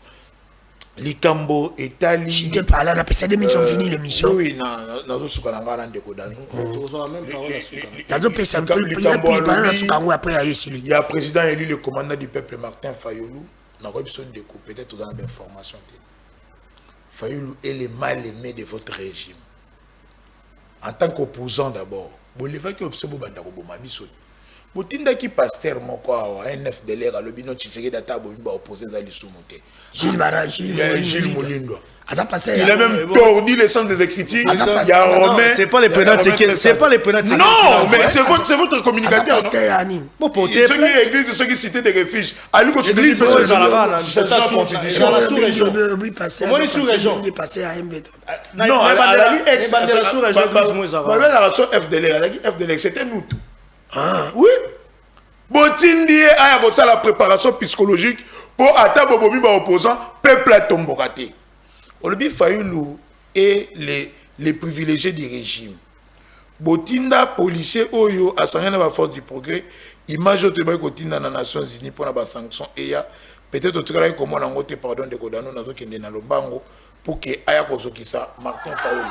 Speaker 2: Likambo etali
Speaker 1: je te parle on a passé 2 minutes on finit l'émission
Speaker 2: oui na suka na ngala ndeko danu
Speaker 3: tozo même parole la suka
Speaker 1: nazo pesa un peu parler na suka ngo après ayo sili
Speaker 2: il y a président élu le commandant du peuple Martin Fayulu na ko besoin de coup peut-être dans l'information Fayulu est le mal aimé de votre régime en tant qu'opposant d'abord boleva ki obsebo banda ko boma biso Botinda qui pasteur moko awa NF de l'air alobino Tshisekedi data bo mba opposé za lisumuté Gilles Molindo. Il a même tordu les centres des écritures. Il y a Romain.
Speaker 3: C'est pas les prénoms c'est pas les prénoms.
Speaker 2: Non, mais c'est votre communicateur. Bon, pour ceux qui église, ceux qui citent des refuges. À lui continuer de faire ça. C'est la constitution.
Speaker 1: Oui, passer. Moi, sous région. Passer à MB.
Speaker 2: Non, à la ex. La sous FDL, FDL, c'était nous tout. Oui. Botindi a la préparation psychologique pour attaquer les opposants, peuple à Tombokate. Olobi Fayulu et les privilégiés du régime. Botinda policier oyo asangé na force du progrès, image de ba kotinda na Nations Unies pour la sanction et ya peut-être au travail comme on a pardon de Kodano na zo kende na lombango pour que aya kozokisa Martin Fayulu.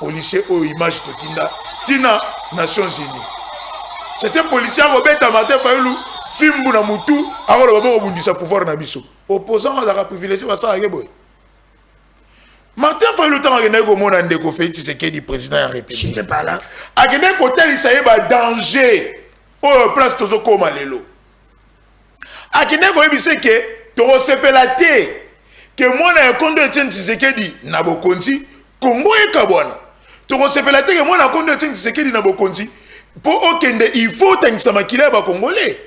Speaker 2: policier au image totinda tina Nations Unies. C'était un policier Robert Martin Fayulu Fimbu na mutu alors babo bundisa pouvoir na biso. Opposant à la privilégié va ça boy. Martin Fayulu tant que nego mona ndeko Félix Tshisekedi président de la République.
Speaker 1: J'étais pas là.
Speaker 2: A gene côté il s'est ba danger. Oh place tozo koma lelo. A gene ko ebise ke to sepelate que moi na kondo Etienne Tshisekedi na bokonzi Congo e kabwana. To sepelate que moi na kondo Etienne Tshisekedi na bokonzi pour okende il faut tangisa makila ba congolais.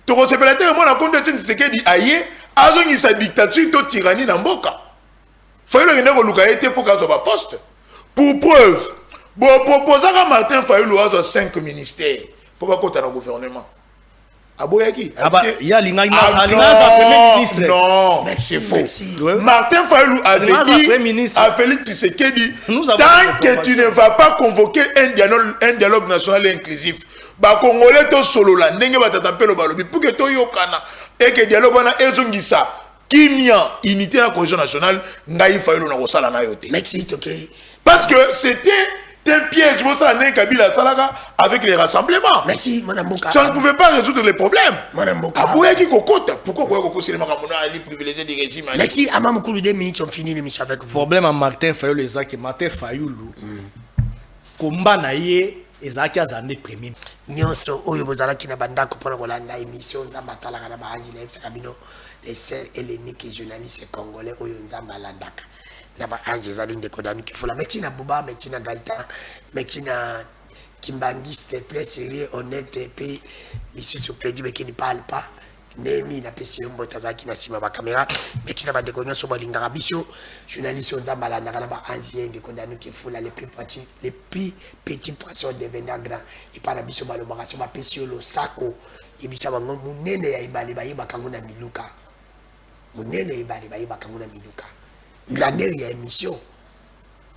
Speaker 2: To sepelate que moi na kondo Etienne Tshisekedi aye azongi sa dictature to tyrannie na mboka. Fayulu ngene ko luka été pour kazo ba poste. Pour preuve, bon proposer à Martin Fayulu azo 5 ministères pour pas kota na gouvernement. Aboyaki.
Speaker 3: Il y a premier ministre.
Speaker 2: Non, c'est faux. Martin Fayulu avait dit à Félix Tshisekedi, tant que tu ne vas pas convoquer un dialogue national et inclusif, bah Congolais to solo la ndenge batatape lo balobi pour que to yokana et que dialogue wana ezongisa kimia unité la cohésion nationale ngai Fayulu na kosala na yote.
Speaker 1: Merci OK.
Speaker 2: Parce que c'était un piège Kabila Salaka avec les rassemblements.
Speaker 1: Merci, mon amboka.
Speaker 2: Ça ne pouvait pas résoudre les problèmes.
Speaker 1: Mon amboka.
Speaker 2: Abouyaki kokota. Pourquoi Koko c'est les privilégiés des régimes?
Speaker 1: Merci, à Mamoukulu 2 minutes, on finit l'émission avec vous.
Speaker 3: Problème à Martin Fayulu, c'est Martin Fayulu. Combat naie, ezaki azande premier.
Speaker 1: Nyonso oyo bozala kina bandako pona kolanda émission nzamba talaka na baanji na ebisa kabino les seuls et les uniques journalistes congolais oyo nzamba landaka. Na ba anje zali ndeko danu kifula merci na Buba merci na Gaïta merci na Kimbangiste très sérieux honnête et puis ici sur plaidi mais qui ne parle pas Nemi na pesi yombo tazaki na sima ba caméra merci na ba ndeko nyonso balingaka biso journaliste nzamba landaka na ba anje ndeko danu kifula les plus petits poissons devenant grands et par biso balobaka so ba pesi lo sako ibisa bango munene ya ibale ba yeba kango na miluka munene ibale ba yeba kango na miluka grandeur ya émission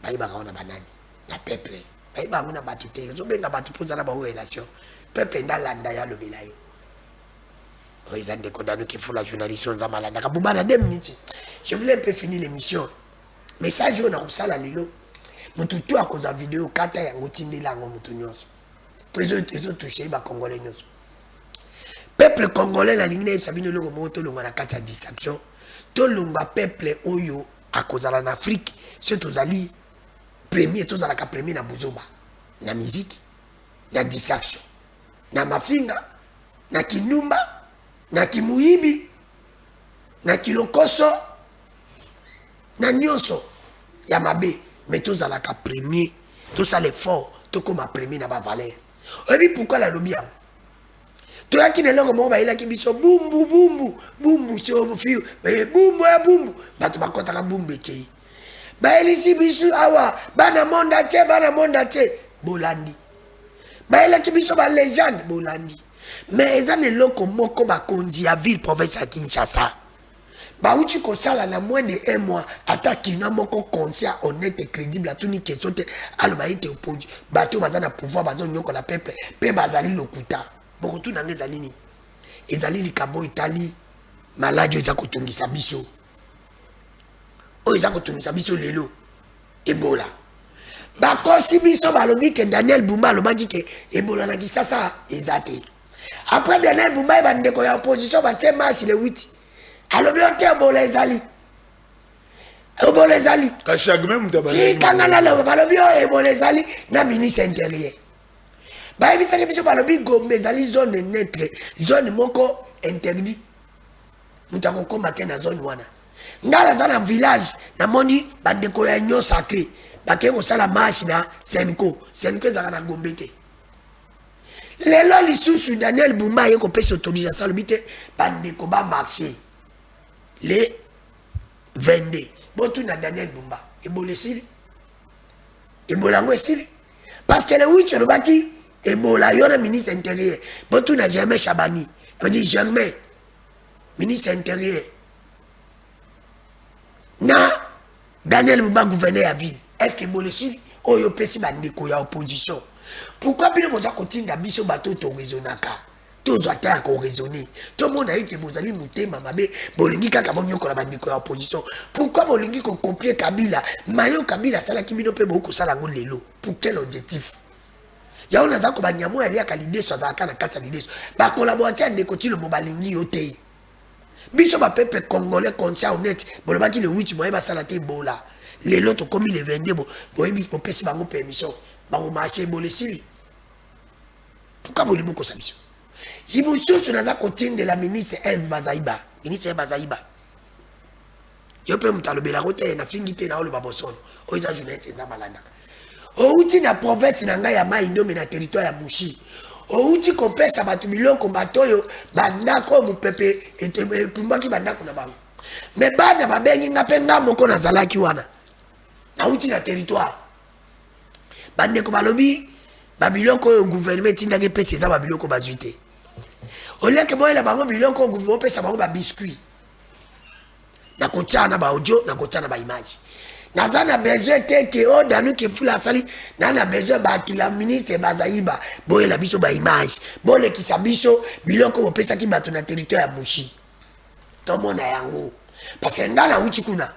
Speaker 1: bayiba kaona banani na peuple bayiba ngona batu te zo benga batu poza na ba relation peuple ndalanda ya lobela yo Rizande Kodano qui fout la journaliste on zamalanda kabubana 2 minutes je voulais un peu finir l'émission message on a kusala lilo mututu a cause vidéo kata ya ngotindela ngo mutu nyonso président ezo toucher ba congolais nyonso peuple congolais la ligne sabino longo moto longo na kata distraction to longa peuple oyo à cause en Afrique, c'est tous ali premier, tous à la premier na buzoba, na musique, na distraction, na mafinga, na kinumba, na kimuibi, na kilokoso, na nyonso, ya mabe, mais tous à la premier, tous à l'effort, tout comme à premier na ba valeur. Et puis pourquoi la lobia? Tu as qui ne l'ont pas il a qui biso bumbu bumbu bumbu sur fio mais bumbu ya bumbu ba tu bakota ka bumbu ki ba elisi biso awa bana monda che bolandi ba il a qui biso ba légende bolandi mais ezane loko moko ba konzi ya ville province ya Kinshasa ba uchi ko sala na moins de 1 mois attaque na moko conscient honnête et crédible à tout ni question te aloba ite opposer ba to bazana pouvoir bazo nyoko la peuple pe bazali lokuta beaucoup tout dans les alini ezali likabo Italie maladi eza kotungisa biso o eza kotungisa biso lelo Ebola bakosi biso balobi ke Daniel Bumba alobaki ke Ebola na Kisasa ezate après Daniel Bumba ba ndeko ya opposition ba te marche le 8 alobi ote Ebola ezali
Speaker 2: kashag même
Speaker 1: ti kangana le balobi Ebola ezali na ministre intérieur ba ebisa ke biso balobi Gombe ezali zone neutre zone moko interdit mutako koma te na zone wana ngala za na village na moni bandeko ya nyo sacré bake ko sala marche na Senko ezaka na Gombe te lelo lisusu Daniel Bumba yeko pesa autorisation lobite bandeko ba marché le 22 botu na Daniel Bumba ebolesili ebolango esili parce que le 8 lobaki Ebola yona ministre intérieur botu na jamais Chabani on dit jamais ministre intérieur na Daniel Bumba gouverneur à ville est-ce que bolesi oyo pesi bandeko ya opposition pourquoi bino moza kotinda biso bato to raisonnaka tous attendent qu'on raisonne. Tout le monde a été vous allez monter mamabe bolingi kaka bonyo ko la bandiko ya opposition. Pourquoi bolingi ko copier Kabila? Mayo Kabila sala kimino pe boko sala ngo lelo. Pour quel objectif? Ya on a za ko banyamu ali akalide so za kana kata lide so. Ba collaborateur de koti le bobalingi yote. Biso ba peuple congolais conscient honnête. Bolba ki le 8 mois ba sala te bola. Lelo to comme le 22 bo bis pour pesi bango permission. Bango marché bolesili. Pourquoi vous voulez beaucoup ça mission? Il vous sur la côté de la ministre Eve Bazaïba. Ministre Eve Bazaïba. Je peux me talober la route et na fingité na le baboson. O isa journaliste za malanda. O uti na province na ngai ya Maindo na territoire ya Mushi. O uti ko pesa batu biloko batoyo bandako mu pepe et pumbaki bandako na bango. Mais bana babengi ngape ngamoko na zalaki wana. Na uti na territoire. Bande ko balobi babiloko au gouvernement tindage pesa za babiloko bazuite. Ole ke boyela bango biloko au gouvernement pesa bango ba biscuit. Na kotia na ba audio, na kotia na ba image. Na zana besoin teke o danu ke fula sali na besoin ba tu ya ministre Bazaïba boyela biso ba image. Bole kisa biso biloko bo pesa ki bato na territoire ya Mushi. Tomo na yango. Parce que ngana uchi kuna.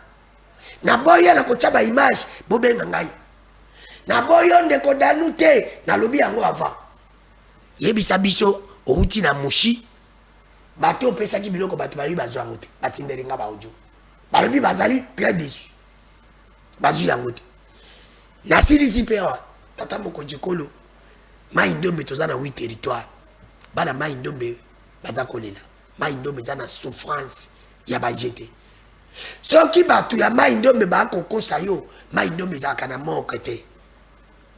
Speaker 1: Na boya na kotia ba image bo benga ngai. Na boyo ndeko danu te na lobi yango avant. Yebisa biso outi na Mushi. Bato pesa ki biloko bato bali bazwa ngote. Batindere nga ba audio. Balobi bazali très déçu. Bazu yango te. Na sili sipewa tata moko jikolo. Maindombe tozana 8 territoire. Bana maindombe bazakolela. Maindombe zana souffrance ya bajete. Soki batu ya maindombe ba kokosa yo, maindombe zaka na mokete.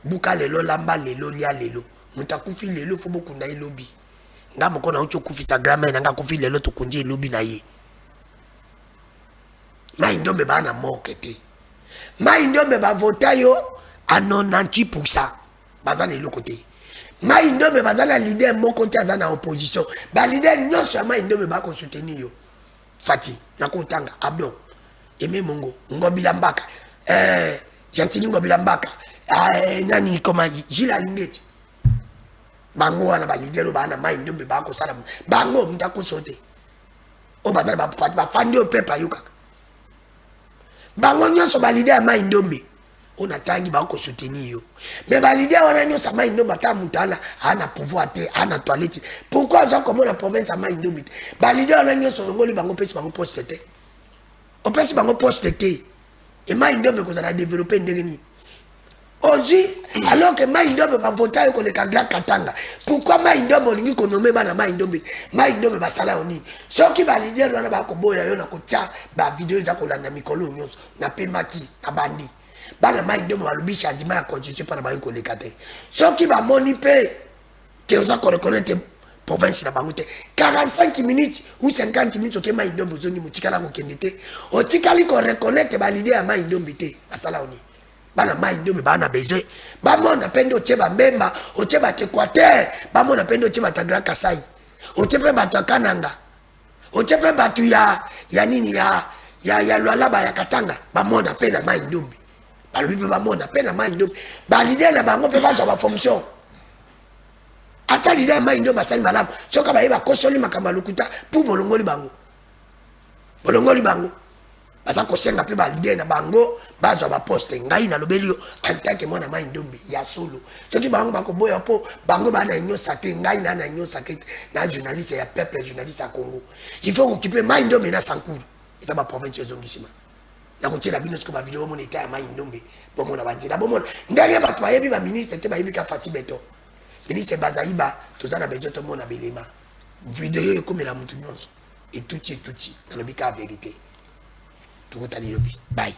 Speaker 1: Buka lelo lamba lelo lia lelo muta kufi lelo fo boku na ilobi nga moko na ucho kufi sa grama na nga kufi lelo to kunji ilobi na ye maindombe bana mokete maindombe ba vota yo a 90% bazana le côté maindombe bazana leader moko te azana opposition ba leader non seulement maindombe ba ko soutenir yo fati na ko tanga ablon eme mongo ngobila mbaka gentili ngobila mbaka nani koma jila lingeti bango wana ba lidero bana maindombe ba ko sala bango mtako sote o badala ba fandi o pepa yuka bango nyonso ba lidero maindombe ona tangi ba ko soutenir yo mais ba lidero wana nyonso maindombe ta mutala ana pouvoir te ana toilette pourquoi ça comme la province maindombe ba lidero wana nyonso ngoli bango pesi bango poste te o pesi bango poste te et maindombe ko za développer ndengeni Ozi, alors que Maindombe va voter avec le Kagla Katanga. Pourquoi Maindombe olingi konomé bana Maindombe? Maindombe ba sala oni. So ki ba leader wana ba ko boya yo na ko tia ba video za ko landa mikolo nyonso na pemaki na bandi. Bana Maindombe ba lobi changement ya constitution para ba ko le kate. So ki ba moni pe que oza ko reconnaître province na bangote 45 minutes ou 50 minutes que Maindombe zongi mutikala ko kendete. O tikali ko reconnaître ba leader ya Maindombe te ba sala oni. Bana maindombe bana besoin bamona pendo cheba mbemba ocheba Equateur bamona pendo cheba tagra Kasai ochepe batu Kananga ochepe batu ya nini ya Lualaba ya Katanga bamona pena maindombe balobi bamona pena maindombe ba leader na bango pe baza ba fonction ata leader maindombe asali malamu soka ba yeba kosoli makamba lokuta pour bolongoli bango asa kosenga pe ba leader na bango bazo ba poste ngai na lobelio antake mona maindombe ya solo soki bango bako boya po bango bana nyosa te ngai na nyosa ke na journaliste ya peuple journaliste à Congo il faut occuper maindombe na Sankuru eza ba province zongisima na kotiela bino siko ba video mona eta ya maindombe po mona banzela bo mona ndenge ba twa yebi ba ministre te ba yebi ka Fati Beto ministre Bazaïba tozana bezo to mona belema video comme la mutu nyonso et tout na lobika vérité. Tout le monde. Bye.